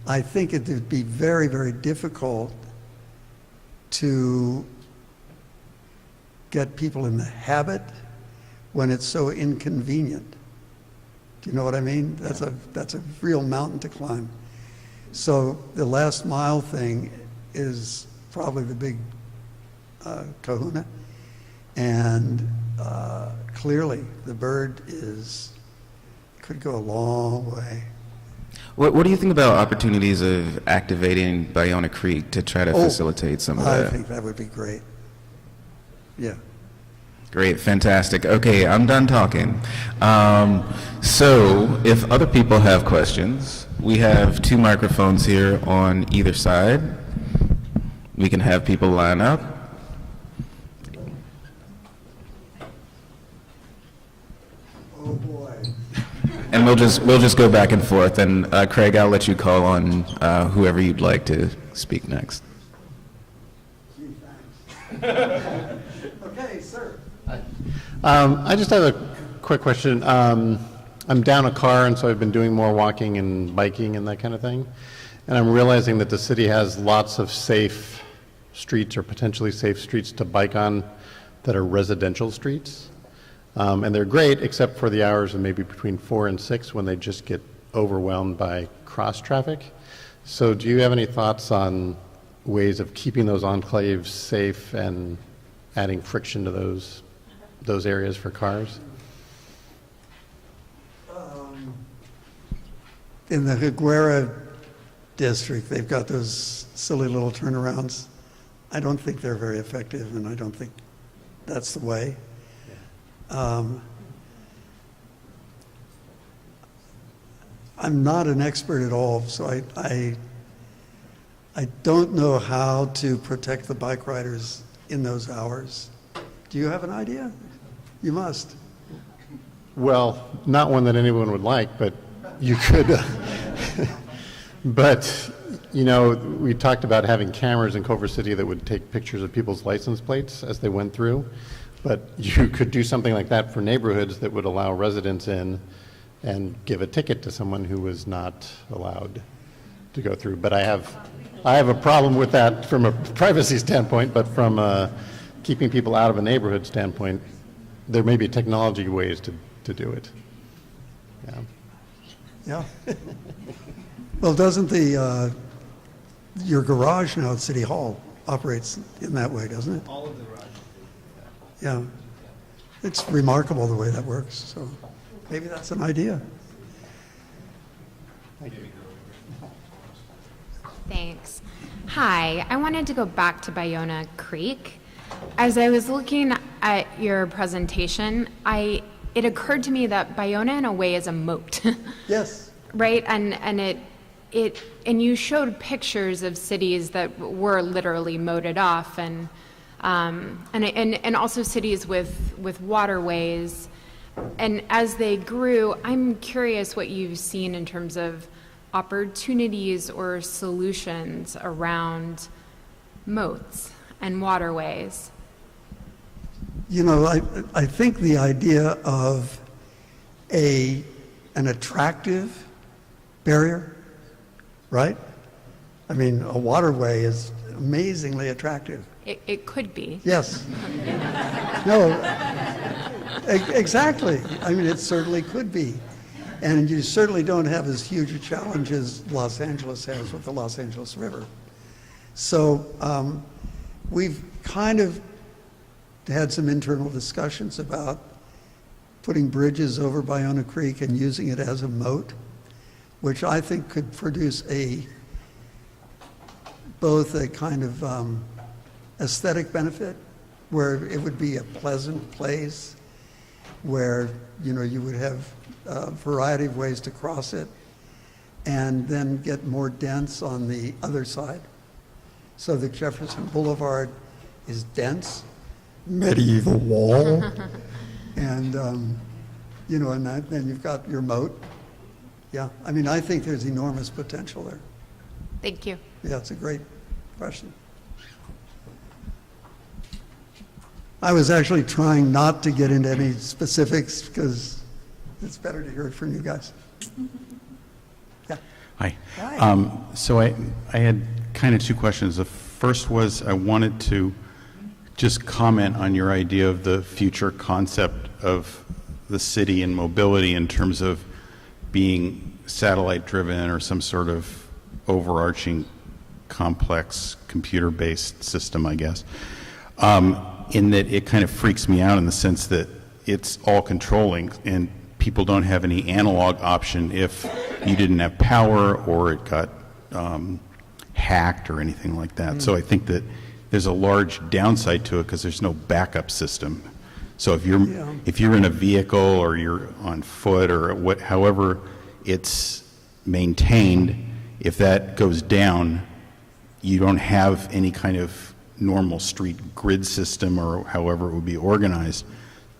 I think it would be very, very difficult to get people in the habit when it's so inconvenient. Do you know what I mean? That's a real mountain to climb. So the last mile thing is probably the big kahuna. And clearly the bird could go a long way. What do you think about opportunities of activating Bayona Creek to try to facilitate some of that? I think that would be great. Yeah. Great, fantastic. Okay, I'm done talking. So if other people have questions, we have 2 microphones here on either side. We can have people line up. Oh, boy. And we'll just go back and forth. And Craig, I'll let you call on whoever you'd like to speak next. Okay, sir. I just have a quick question. I'm down a car, and so I've been doing more walking and biking and that kind of thing. And I'm realizing that the city has lots of safe streets or potentially safe streets to bike on that are residential streets. And they're great, except for the hours of maybe between 4 and 6 when they just get overwhelmed by cross traffic. So do you have any thoughts on ways of keeping those enclaves safe and adding friction to those areas for cars? In the Higuera district, they've got those silly little turnarounds. I don't think they're very effective, and I don't think that's the way. I'm not an expert at all, so I don't know how to protect the bike riders in those hours. Do you have an idea? You must. Well, not one that anyone would like, but you could. But, you know, we talked about having cameras in Culver City that would take pictures of people's license plates as they went through. But you could do something like that for neighborhoods that would allow residents in and give a ticket to someone who was not allowed to go through. But I have a problem with that from a privacy standpoint, but from a keeping people out of a neighborhood standpoint, there may be technology ways to do it. Yeah. Yeah. Well, doesn't your garage now at City Hall operates in that way, doesn't it? All of the garages. Yeah. It's remarkable the way that works, so maybe that's an idea. Thanks. Hi, I wanted to go back to Bayona Creek. As I was looking at your presentation, it occurred to me that Bayona in a way is a moat. Yes. Right? And you showed pictures of cities that were literally moated off and also cities with waterways. And as they grew, I'm curious what you've seen in terms of opportunities or solutions around moats and waterways. You know, I think the idea of an attractive barrier, right? I mean, a waterway is amazingly attractive. It could be. Yes. No, exactly. I mean, it certainly could be. And you certainly don't have as huge a challenge as Los Angeles has with the Los Angeles River. So we've kind of had some internal discussions about putting bridges over Bayona Creek and using it as a moat, which I think could produce both a kind of aesthetic benefit, where it would be a pleasant place, where you would have a variety of ways to cross it, and then get more dense on the other side, so that Jefferson Boulevard is dense, medieval wall, and and then you've got your moat. Yeah, I mean, I think there's enormous potential there. Thank you. Yeah, it's a great question. I was actually trying not to get into any specifics because it's better to hear it from you guys. Yeah. Hi. Hi. So I had kind of two questions. The first was I wanted to just comment on your idea of the future concept of the city and mobility in terms of being satellite driven or some sort of overarching complex computer-based system, I guess. In that it kind of freaks me out in the sense that it's all controlling and people don't have any analog option if you didn't have power or it got hacked or anything like that. So I think that there's a large downside to it because there's no backup system. So if you're in a vehicle or you're on foot or however it's maintained, if that goes down, you don't have any kind of normal street grid system or however it would be organized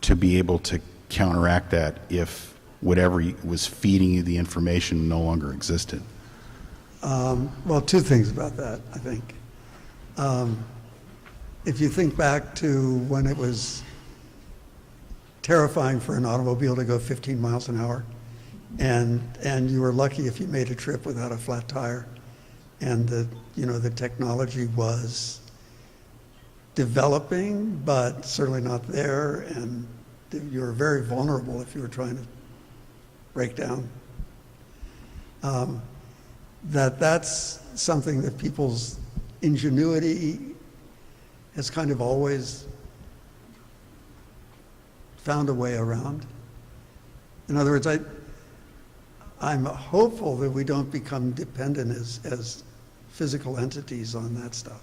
to be able to counteract that if whatever was feeding you the information no longer existed? Well, two things about that, I think. If you think back to when it was terrifying for an automobile to go 15 miles an hour, and you were lucky if you made a trip without a flat tire, and the technology was developing, but certainly not there, and you were very vulnerable if you were trying to break down. That's something that people's ingenuity has kind of always found a way around. In other words, I'm hopeful that we don't become dependent as physical entities on that stuff,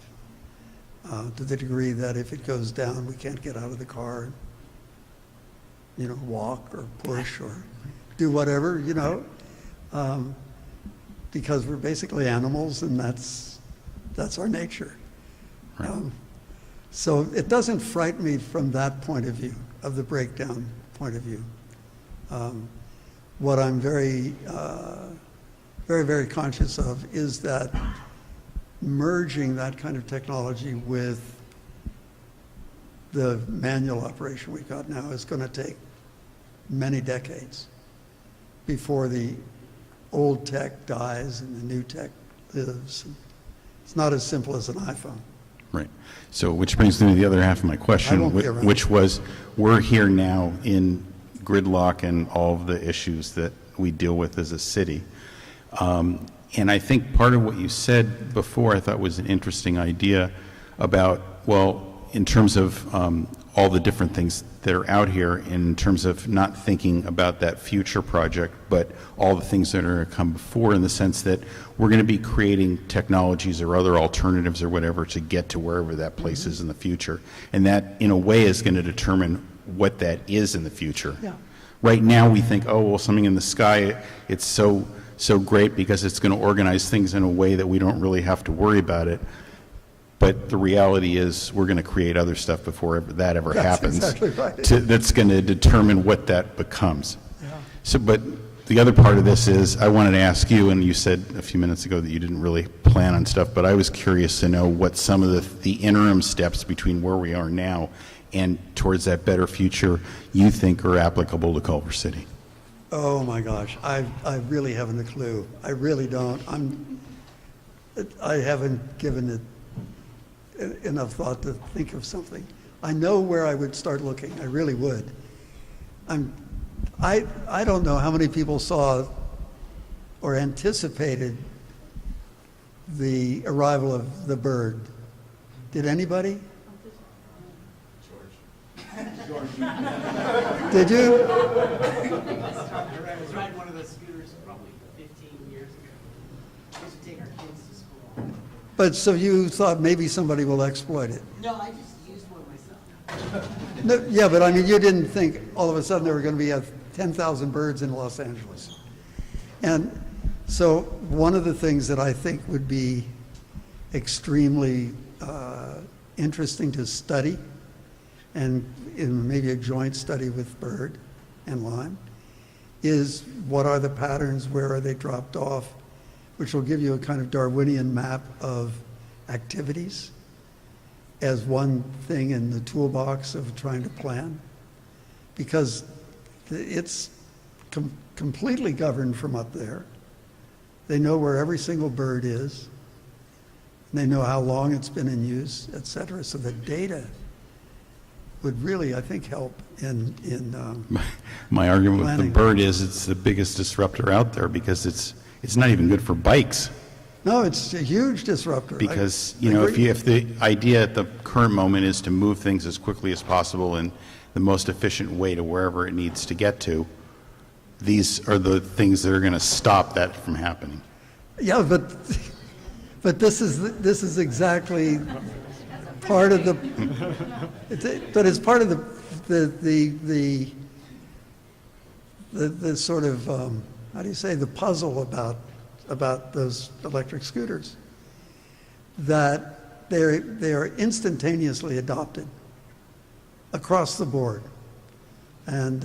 to the degree that if it goes down, we can't get out of the car and, walk or push or do whatever, because we're basically animals, and that's our nature. Right. So it doesn't frighten me from that point of view, of the breakdown point of view. What I'm very, very, very conscious of is that merging that kind of technology with the manual operation we've got now is going to take many decades before the old tech dies and the new tech lives. It's not as simple as an iPhone. Right. So, which brings me to the other half of my I question, won't be around. which was, we're here now in gridlock and all of the issues that we deal with as a city. And I think part of what you said before I thought was an interesting idea about, well, in terms of all the different things that are out here, in terms of not thinking about that future project, but all the things that are going to come before, in the sense that we're going to be creating technologies or other alternatives or whatever to get to wherever that place is in the future. And that, in a way, is going to determine what that is in the future. Yeah. Right now, we think, oh, well, something in the sky, it's so great because it's going to organize things in a way that we don't really have to worry about it. But the reality is we're going to create other stuff before that ever That's happens. exactly right. That's going to determine what that becomes. So, but the other part of this is, I wanted to ask you, and you said a few minutes ago that you didn't really plan on stuff, but I was curious to know what some of the interim steps between where we are now and towards that better future you think are applicable to Culver City. Oh my gosh, I really haven't a clue. I really don't. I haven't given it enough thought to think of something. I know where I would start looking. I really would. I don't know how many people saw or anticipated the arrival of the bird. Did anybody? George. Did you? I was riding one of those scooters probably 15 years ago. We used to take our kids to school. But so you thought maybe somebody will exploit it? No, I just used one myself. No, yeah, but I mean, you didn't think all of a sudden there were going to be 10,000 birds in Los Angeles. And so one of the things that I think would be extremely interesting to study, and in maybe a joint study with Bird and Lime, is what are the patterns, where are they dropped off, which will give you a kind of Darwinian map of activities as one thing in the toolbox of trying to plan. Because it's completely governed from up there. They know where every single bird is. And they know how long it's been in use, et cetera. So the data would really, I think, help in My argument with the planning. bird is it's the biggest disruptor out there because it's not even good for bikes. No, it's a huge disruptor. Because, I agree. if the idea at the current moment is to move things as quickly as possible in the most efficient way to wherever it needs to get to, these are the things that are going to stop that from happening. Yeah, but this is exactly part of the, but it's part of the sort of, how do you say, the puzzle about those electric scooters. that they are instantaneously adopted across the board, and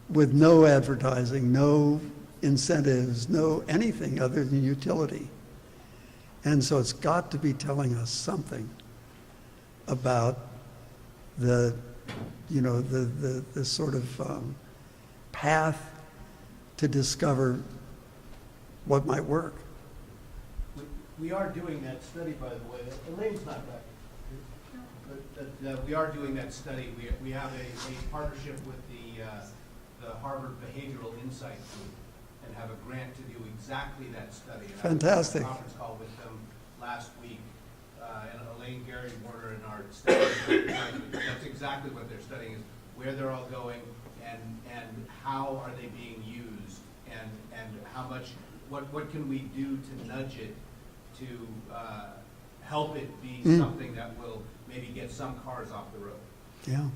with no advertising, no incentives, no anything other than utility. And so it's got to be telling us something about the, you know, the sort of path to discover what might work. We are doing that study, by the way. Elaine's not back. But we are doing that study. We have a partnership with the Harvard Behavioral Insight Group and have a grant to do exactly that study. And Fantastic. I had a conference call with them last week, and Elaine, Gary, Warner, and our study. That's exactly what they're studying, is where they're all going and how are they being used, and how much, what can we do to nudge it to help it be something that will maybe get some cars off the road. Yeah.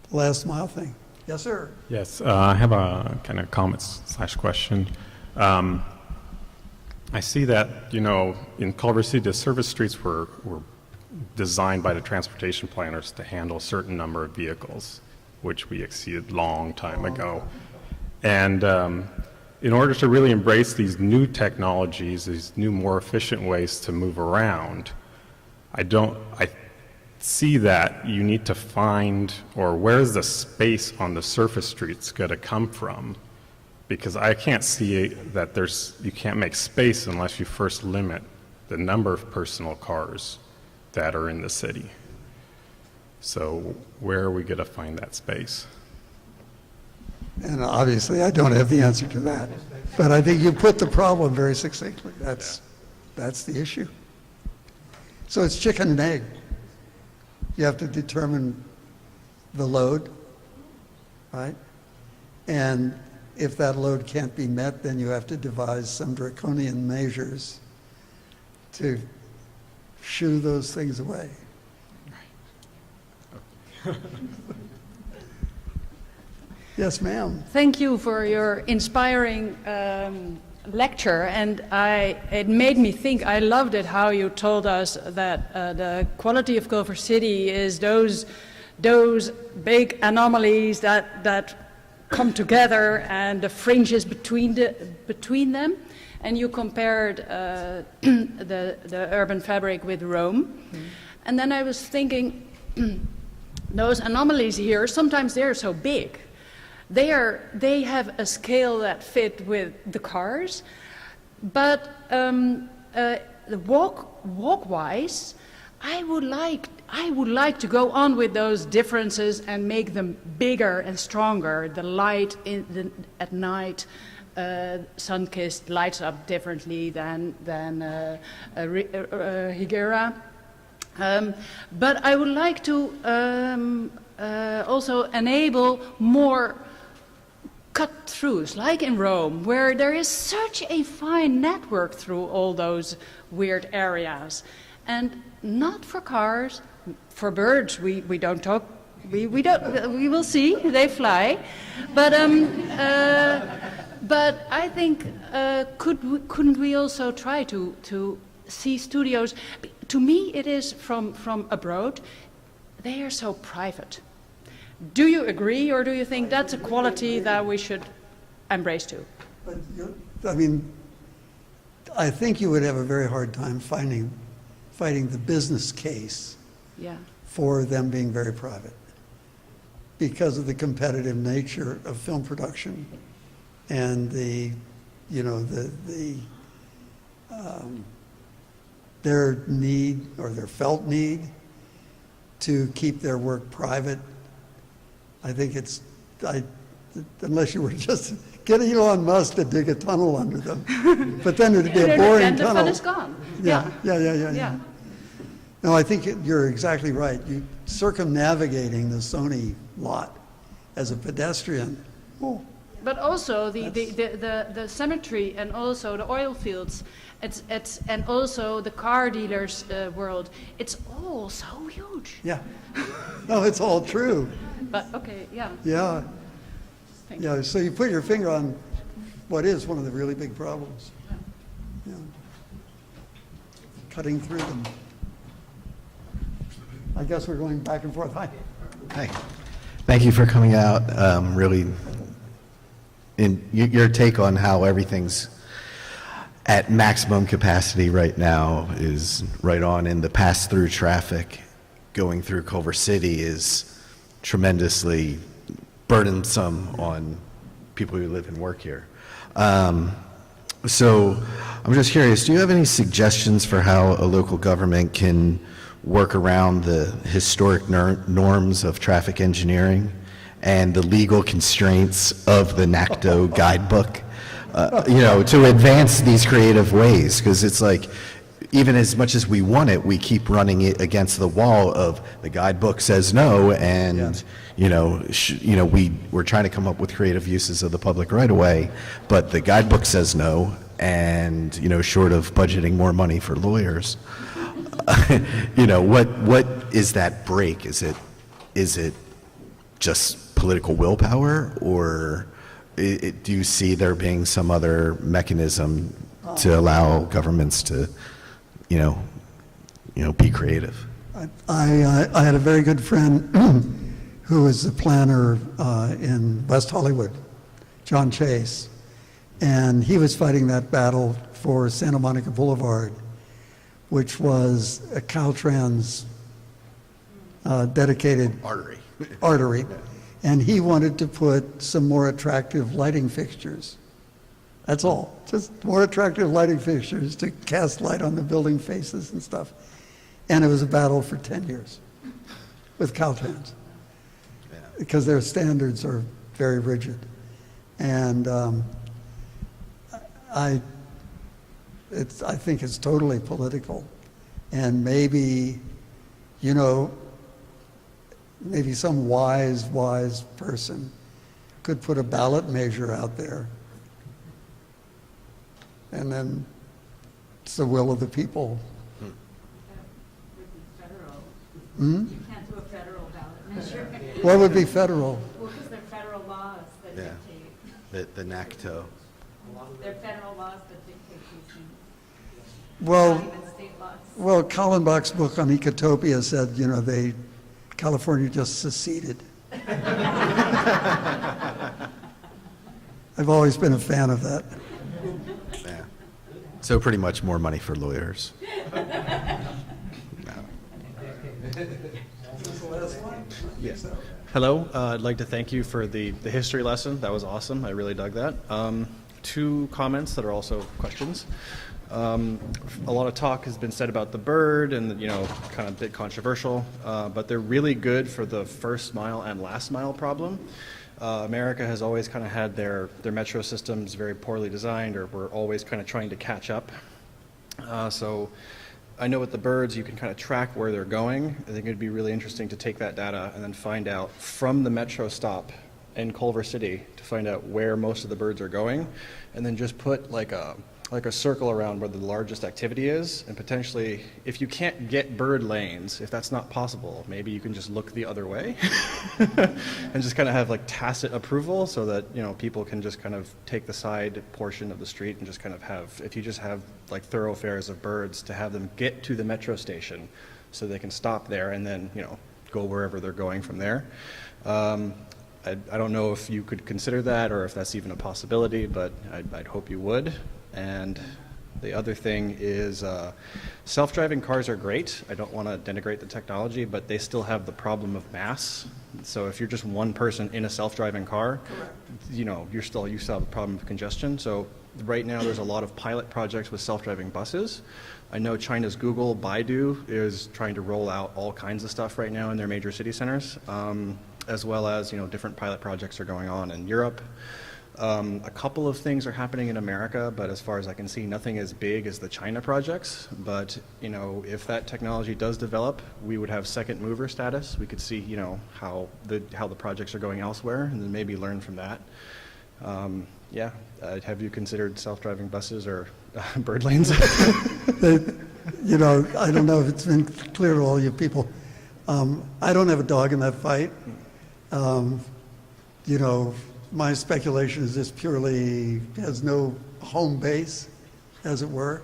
The last mile thing. Yes, sir. Yes, I have a kind of comment/question. I see that, you know, in Culver City, the service streets were designed by the transportation planners to handle a certain number of vehicles, which we exceeded long time ago. And in order to really embrace these new technologies, these new, more efficient ways to move around, I see that you need to find, or where's the space on the surface streets going to come from? Because I can't see that you can't make space unless you first limit the number of personal cars that are in the city. So where are we going to find that space? And obviously, I don't have the answer to that. But I think you put the problem very succinctly. That's the issue. So it's chicken and egg. You have to determine the load, right? And if that load can't be met, then you have to devise some draconian measures to shoo those things away. Yes, ma'am. Thank you for your inspiring lecture, and it made me think. I loved it how you told us that the quality of Culver City is those big anomalies that come together and the fringes between them, and you compared the urban fabric with Rome, and then I was thinking, those anomalies here, sometimes they're so big. They have a scale that fit with the cars, but walk-wise, I would like to go on with those differences and make them bigger and stronger. The light at night, sun-kissed, lights up differently than Higuera. But I would like to also enable more cut-throughs, like in Rome, where there is such a fine network through all those weird areas. And not for cars, for birds, we don't talk, we will see, they fly. But I think, couldn't we also try to see studios? To me, it is from abroad, they are so private. Do you agree, or do you think that's a quality that we should embrace too? But I mean, I think you would have a very hard time fighting the business case for them being very private, because of the competitive nature of film production and their need, or their felt need, to keep their work private. I think unless you were just get Elon Musk to dig a tunnel under them, but then it'd be a boring tunnel. Then the fun is gone. Yeah. No, I think you're exactly right. You circumnavigating the Sony lot as a pedestrian. Oh, but also the cemetery, and also the oil fields, and also the car dealers' world. It's all so huge. yeah. No, it's all true. But okay, yeah. Yeah. Yeah. So you put your finger on what is one of the really big problems. Yeah. cutting through them. I guess we're going back and forth. Hi. Hi. Thank you for coming out. Really, your take on how everything's at maximum capacity right now is right on, and the pass-through traffic going through Culver City is tremendously burdensome on people who live and work here. So I'm just curious, do you have any suggestions for how a local government can work around the historic norms of traffic engineering and the legal constraints of the NACTO guidebook, to advance these creative ways? Because it's like, even as much as we want it, we keep running it against the wall of the guidebook says no, and we're trying to come up with creative uses of the public right of way, but the guidebook says no, and short of budgeting more money for lawyers, what is that break? Is it just political willpower, or do you see there being some other mechanism to allow governments to be creative? I had a very good friend who was a planner in West Hollywood, John Chase, and he was fighting that battle for Santa Monica Boulevard, which was a Caltrans dedicated artery, and he wanted to put some more attractive lighting fixtures. That's all, just more attractive lighting fixtures to cast light on the building faces and stuff. And it was a battle for 10 years with Caltrans, because their standards are very rigid. And I think it's totally political. And maybe some wise person could put a ballot measure out there, and then it's the will of the people. You can't do a federal ballot measure. What would be federal? Well, because they're federal laws that dictate. The NACTO. They're federal laws that dictate these things. Well, Not even state laws. well, Kallenbach's book on Ecotopia said, California just seceded. I've always been a fan of that. Yeah. So pretty much more money for lawyers. Hello, I'd like to thank you for the history lesson. That was awesome. I really dug that. Two comments that are also questions. A lot of talk has been said about the bird and, kind of a bit controversial, but they're really good for the first mile and last mile problem. America has always kind of had their metro systems very poorly designed, or we're always kind of trying to catch up. So I know with the birds, you can kind of track where they're going. I think it'd be really interesting to take that data and then find out from the metro stop in Culver City to find out where most of the birds are going, and then just put like a circle around where the largest activity is, and potentially, if you can't get bird lanes, if that's not possible, maybe you can just look the other way and just kind of have like tacit approval, so that people can just kind of take the side portion of the street and just kind of have, if you just have like thoroughfares of birds, to have them get to the metro station so they can stop there and then go wherever they're going from there. I don't know if you could consider that, or if that's even a possibility, but I'd hope you would. And the other thing is self-driving cars are great. I don't want to denigrate the technology, but they still have the problem of mass. So if you're just one person in a self-driving car, you still have a problem of congestion. So right now there's a lot of pilot projects with self-driving buses. I know China's Google, Baidu is trying to roll out all kinds of stuff right now in their major city centers, as well as different pilot projects are going on in Europe. A couple of things are happening in America, but as far as I can see, nothing as big as the China projects. But if that technology does develop, we would have second mover status. We could see how the projects are going elsewhere, and then maybe learn from that. Have you considered self-driving buses or bird lanes? I don't know if it's been clear to all you people. I don't have a dog in that fight. My speculation is this purely has no home base, as it were.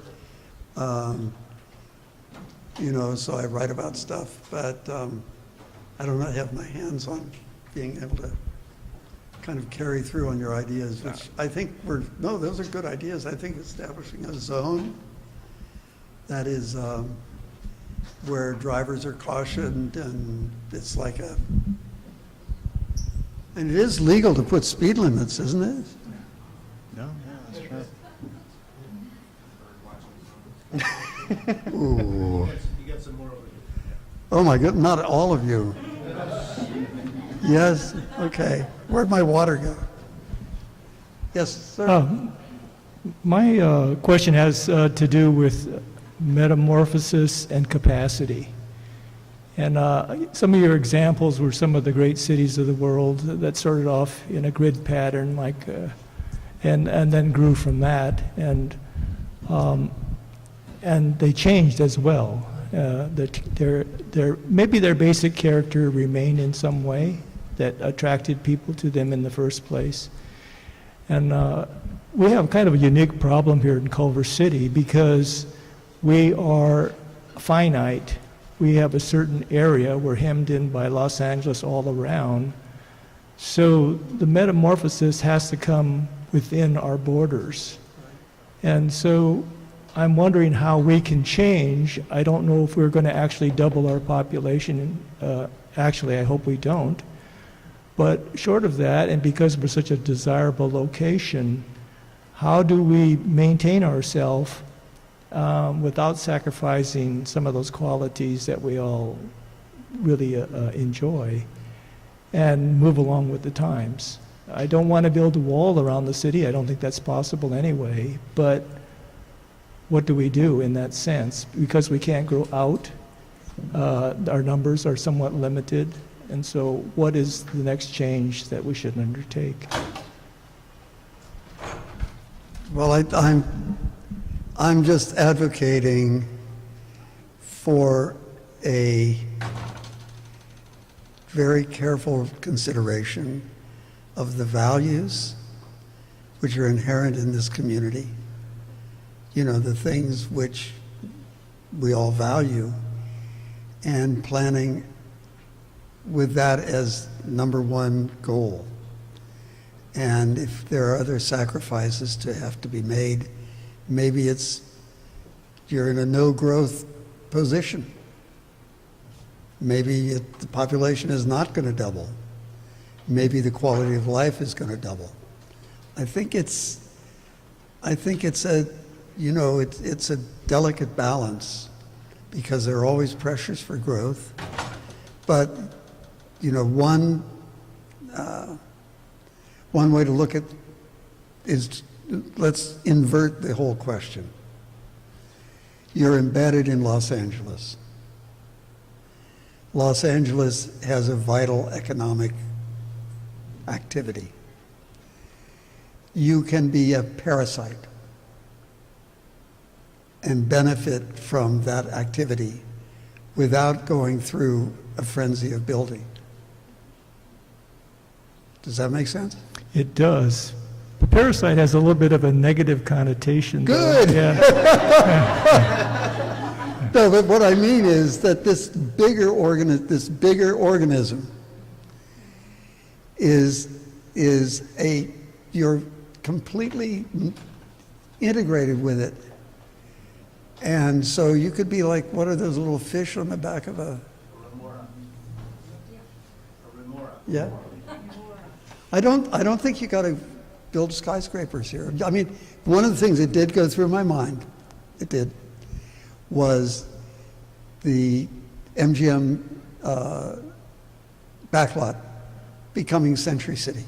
so I write about stuff, but I don't have my hands on being able to kind of carry through on your ideas, which I think those are good ideas. I think establishing a zone that is where drivers are cautioned, and it's like and it is legal to put speed limits, isn't it? No, yeah, that's true. Ooh. Oh my goodness, not all of you. Yes, okay. Where'd my water go? Yes, sir. My question has to do with metamorphosis and capacity. And some of your examples were some of the great cities of the world that started off in a grid pattern, and then grew from that, and they changed as well. Maybe their basic character remained in some way that attracted people to them in the first place. And we have kind of a unique problem here in Culver City because we are finite. We have a certain area. We're hemmed in by Los Angeles all around. So the metamorphosis has to come within our borders. And so I'm wondering how we can change. I don't know if we're going to actually double our population. Actually, I hope we don't. But short of that, and because we're such a desirable location, how do we maintain ourselves without sacrificing some of those qualities that we all really enjoy and move along with the times? I don't want to build a wall around the city. I don't think that's possible anyway. But what do we do in that sense? Because we can't grow out, our numbers are somewhat limited. And so what is the next change that we should undertake? Well, I'm just advocating for a very careful consideration of the values which are inherent in this community. The things which we all value, and planning with that as number one goal. And if there are other sacrifices to have to be made, maybe you're in a no-growth position. Maybe the population is not going to double. Maybe the quality of life is going to double. I think it's a delicate balance, because there are always pressures for growth. But one way to look at is, let's invert the whole question. You're embedded in Los Angeles. Los Angeles has a vital economic activity. You can be a parasite and benefit from that activity without going through a frenzy of building. Does that make sense? It does. Parasite has a little bit of a negative connotation. Good. Though. Yeah. No, but what I mean is that this bigger organism is you're completely integrated with it. And so you could be like, what are those little fish on the back of a remora? Yeah. I don't think you got to build skyscrapers here. I mean, one of the things that did go through my mind, was the MGM backlot becoming Century City.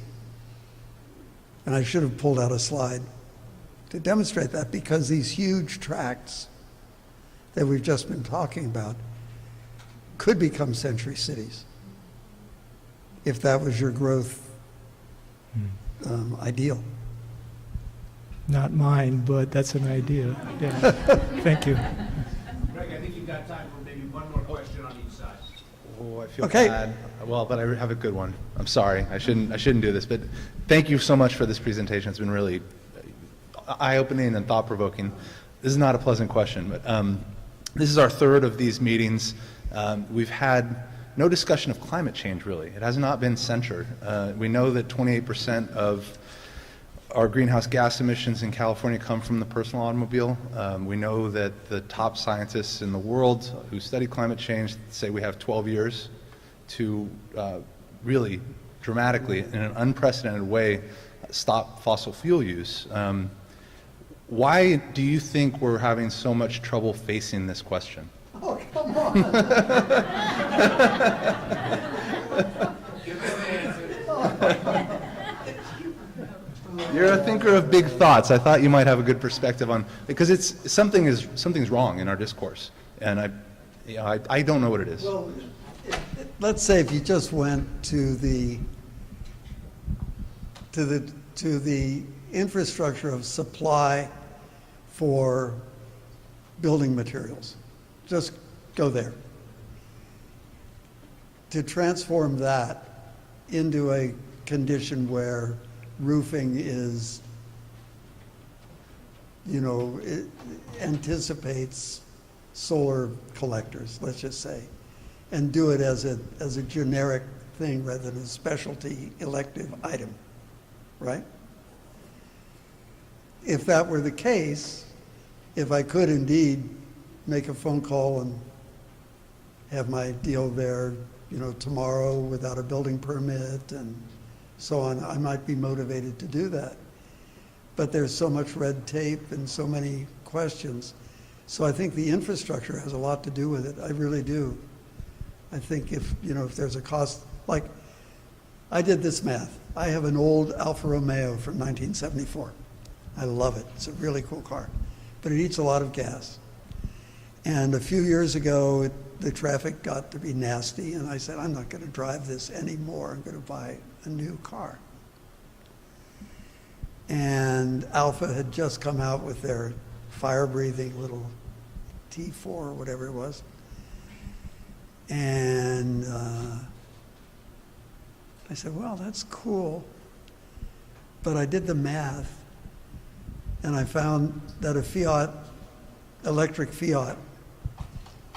And I should have pulled out a slide to demonstrate that, because these huge tracts that we've just been talking about could become Century Cities if that was your growth ideal. Not mine, but that's an idea. Yeah. Thank you. Greg, I think you've got time for maybe one more question on each side. Oh, I feel Okay. bad. Well, but I have a good one. I'm sorry. I shouldn't do this, but thank you so much for this presentation. It's been really eye-opening and thought-provoking. This is not a pleasant question, but This is our third of these meetings. We've had no discussion of climate change, really. It has not been centered. We know that 28% of our greenhouse gas emissions in California come from the personal automobile. We know that the top scientists in the world who study climate change say we have 12 years to really dramatically, in an unprecedented way, stop fossil fuel use. Why do you think we're having so much trouble facing this question? Oh, come on. You're a thinker of big thoughts. I thought you might have a good perspective on, because something's wrong in our discourse, and I don't know what it is. Well, let's say if you just went to the infrastructure of supply for building materials. Just go there. To transform that into a condition where roofing is, it anticipates solar collectors, let's just say, and do it as a generic thing rather than a specialty elective item, right? If that were the case, if I could indeed make a phone call and have my deal there, tomorrow without a building permit and so on, I might be motivated to do that. But there's so much red tape and so many questions. So I think the infrastructure has a lot to do with it. I really do. I think if there's a cost, like I did this math. I have an old Alfa Romeo from 1974. I love it. It's a really cool car, but it eats a lot of gas. And a few years ago, the traffic got to be nasty, and I said, I'm not going to drive this anymore. I'm going to buy a new car. And Alfa had just come out with their fire-breathing little T4 or whatever it was. And I said, well, that's cool. But I did the math, and I found that a electric Fiat,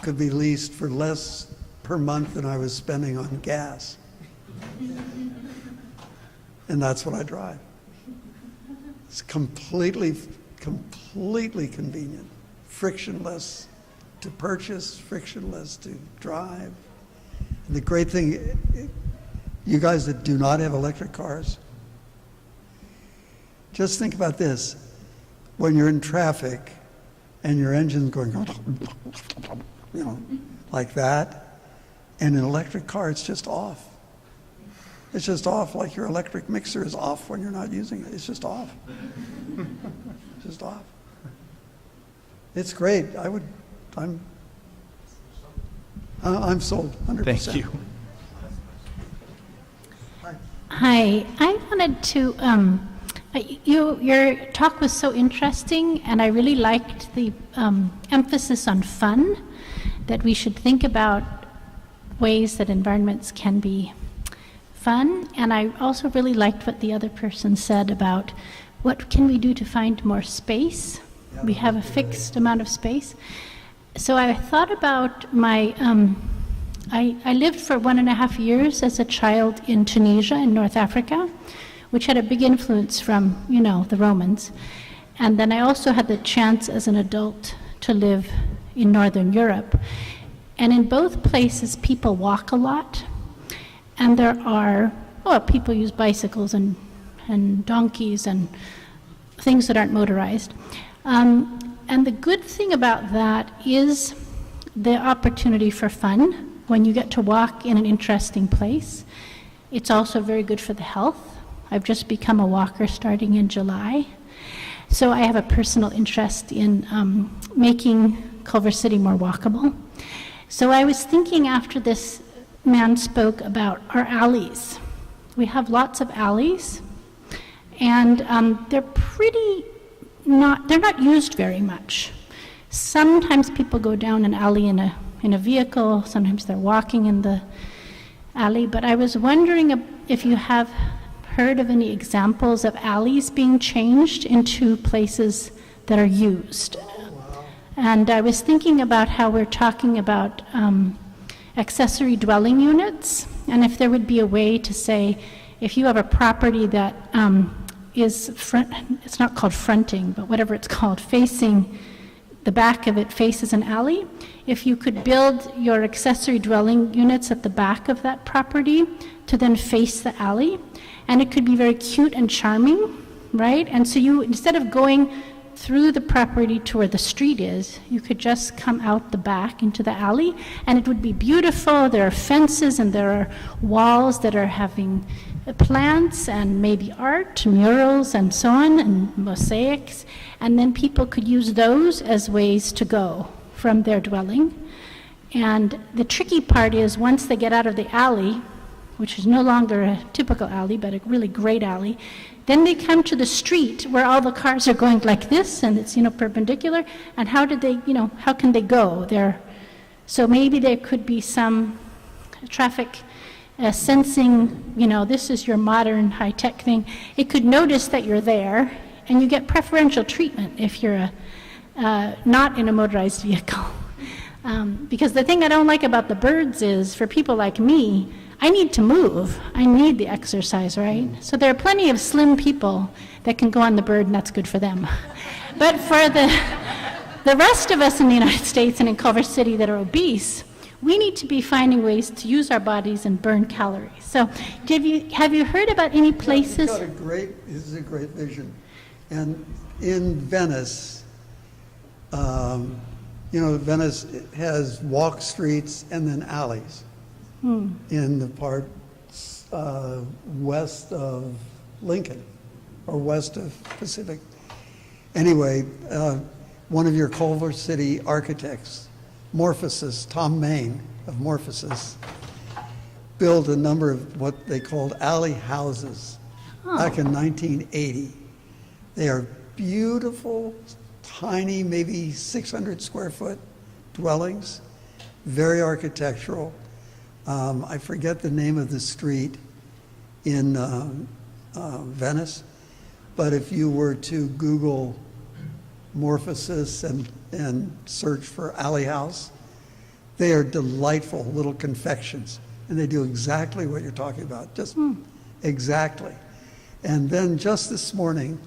could be leased for less per month than I was spending on gas. And that's what I drive. It's completely convenient, frictionless to purchase, frictionless to drive. And the great thing, you guys that do not have electric cars, just think about this. When you're in traffic and your engine's going, like that, and an electric car, it's just off. It's just off, like your electric mixer is off when you're not using it. It's just off. It's just off. It's great. I'm sold 100%. Thank you. Hi, I wanted to, your talk was so interesting, and I really liked the emphasis on fun, that we should think about ways that environments can be fun. And I also really liked what the other person said about what can we do to find more space. We have a fixed amount of space. So I thought about my, I lived for 1.5 years as a child in Tunisia in North Africa, which had a big influence from, the Romans. And then I also had the chance as an adult to live in Northern Europe. And in both places, people walk a lot. And there are, people use bicycles and donkeys and things that aren't motorized. And the good thing about that is the opportunity for fun when you get to walk in an interesting place. It's also very good for the health. I've just become a walker starting in July. So I have a personal interest in making Culver City more walkable. So I was thinking after this man spoke about our alleys. We have lots of alleys, and they're not used very much. Sometimes people go down an alley in a vehicle, sometimes they're walking in the alley, but I was wondering if you have heard of any examples of alleys being changed into places that are used. And I was thinking about how we're talking about accessory dwelling units, and if there would be a way to say, if you have a property that is it's not called fronting, but whatever it's called, facing, the back of it faces an alley, if you could build your accessory dwelling units at the back of that property to then face the alley, and it could be very cute and charming, right? And so you, instead of going through the property to where the street is, you could just come out the back into the alley, and it would be beautiful. There are fences and there are walls that are having plants and maybe art, murals and so on, and mosaics, and then people could use those as ways to go from their dwelling. And the tricky part is once they get out of the alley, which is no longer a typical alley, but a really great alley, then they come to the street where all the cars are going like this, and it's, perpendicular, and how can they go there? So maybe there could be some traffic sensing, this is your modern high-tech thing. It could notice that you're there, and you get preferential treatment if you're not in a motorized vehicle. Because the thing I don't like about the birds is, for people like me, I need to move. I need the exercise, right? So there are plenty of slim people that can go on the bird, and that's good for them. But for the rest of us in the United States and in Culver City that are obese, we need to be finding ways to use our bodies and burn calories. So have you heard about any places? This is a great vision. And in Venice, Venice has walk streets and then alleys. In the parts west of Lincoln, or west of Pacific. Anyway, one of your Culver City architects, Morphosis, Tom Main of Morphosis, built a number of what they called alley houses back in 1980. They are beautiful, tiny, maybe 600 square foot dwellings, very architectural. I forget the name of the street in Venice, but if you were to Google Morphosis and search for alley house, they are delightful little confections, and they do exactly what you're talking about, just exactly. And then just this morning,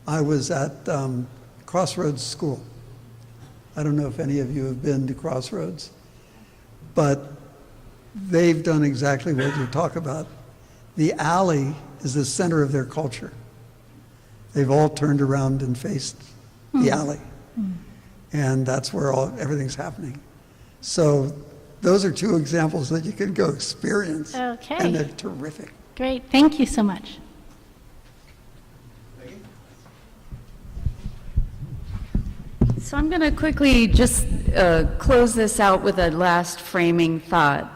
I was at Crossroads School. I don't know if any of you have been to Crossroads, but they've done exactly what you talk about. The alley is the center of their culture. They've all turned around and faced the alley. And that's where everything's happening. So those are two examples that you can go experience. Okay. And they're terrific. Great. Thank you so much. So I'm going to quickly just close this out with a last framing thought.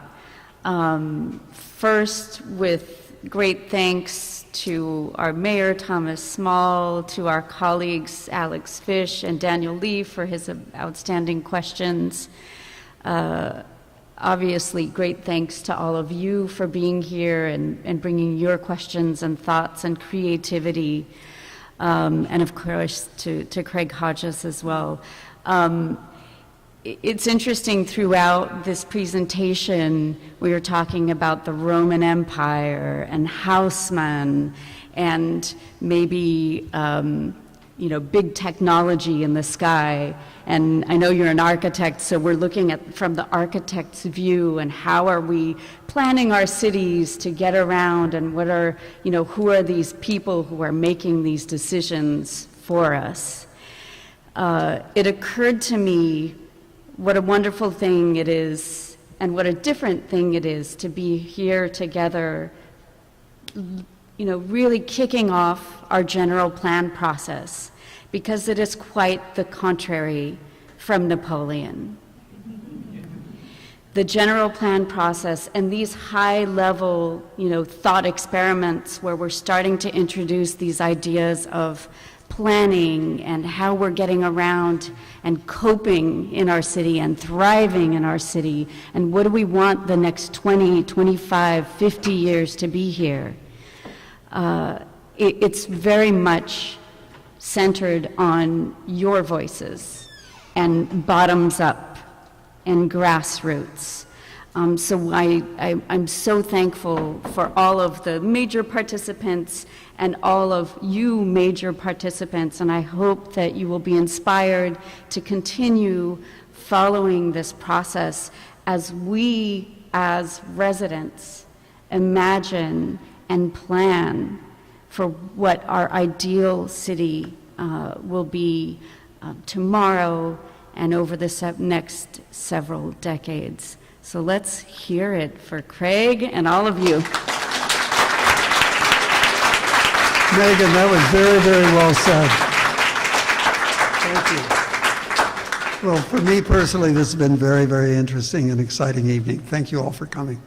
First, with great thanks to our mayor, Thomas Small, to our colleagues, Alex Fish and Daniel Lee, for his outstanding questions. Obviously, great thanks to all of you for being here and bringing your questions and thoughts and creativity. And of course, to Craig Hodges as well. It's interesting, throughout this presentation, we were talking about the Roman Empire and housemen and maybe, big technology in the sky. And I know you're an architect, so we're looking at from the architect's view and how are we planning our cities to get around, and what are, who are these people who are making these decisions for us. It occurred to me what a wonderful thing it is and what a different thing it is to be here together, really kicking off our general plan process, because it is quite the contrary from Napoleon. The general plan process and these high-level, thought experiments where we're starting to introduce these ideas of planning and how we're getting around and coping in our city and thriving in our city, and what do we want the next 20, 25, 50 years to be here. It's very much centered on your voices and bottoms up and grassroots. So I'm so thankful for all of the major participants and all of you major participants, and I hope that you will be inspired to continue following this process as we, as residents, imagine and plan for what our ideal city will be tomorrow and over the next several decades. So let's hear it for Craig and all of you. Megan, that was very, very well said. Thank you. Well, for me personally, this has been very, very interesting and exciting evening. Thank you all for coming.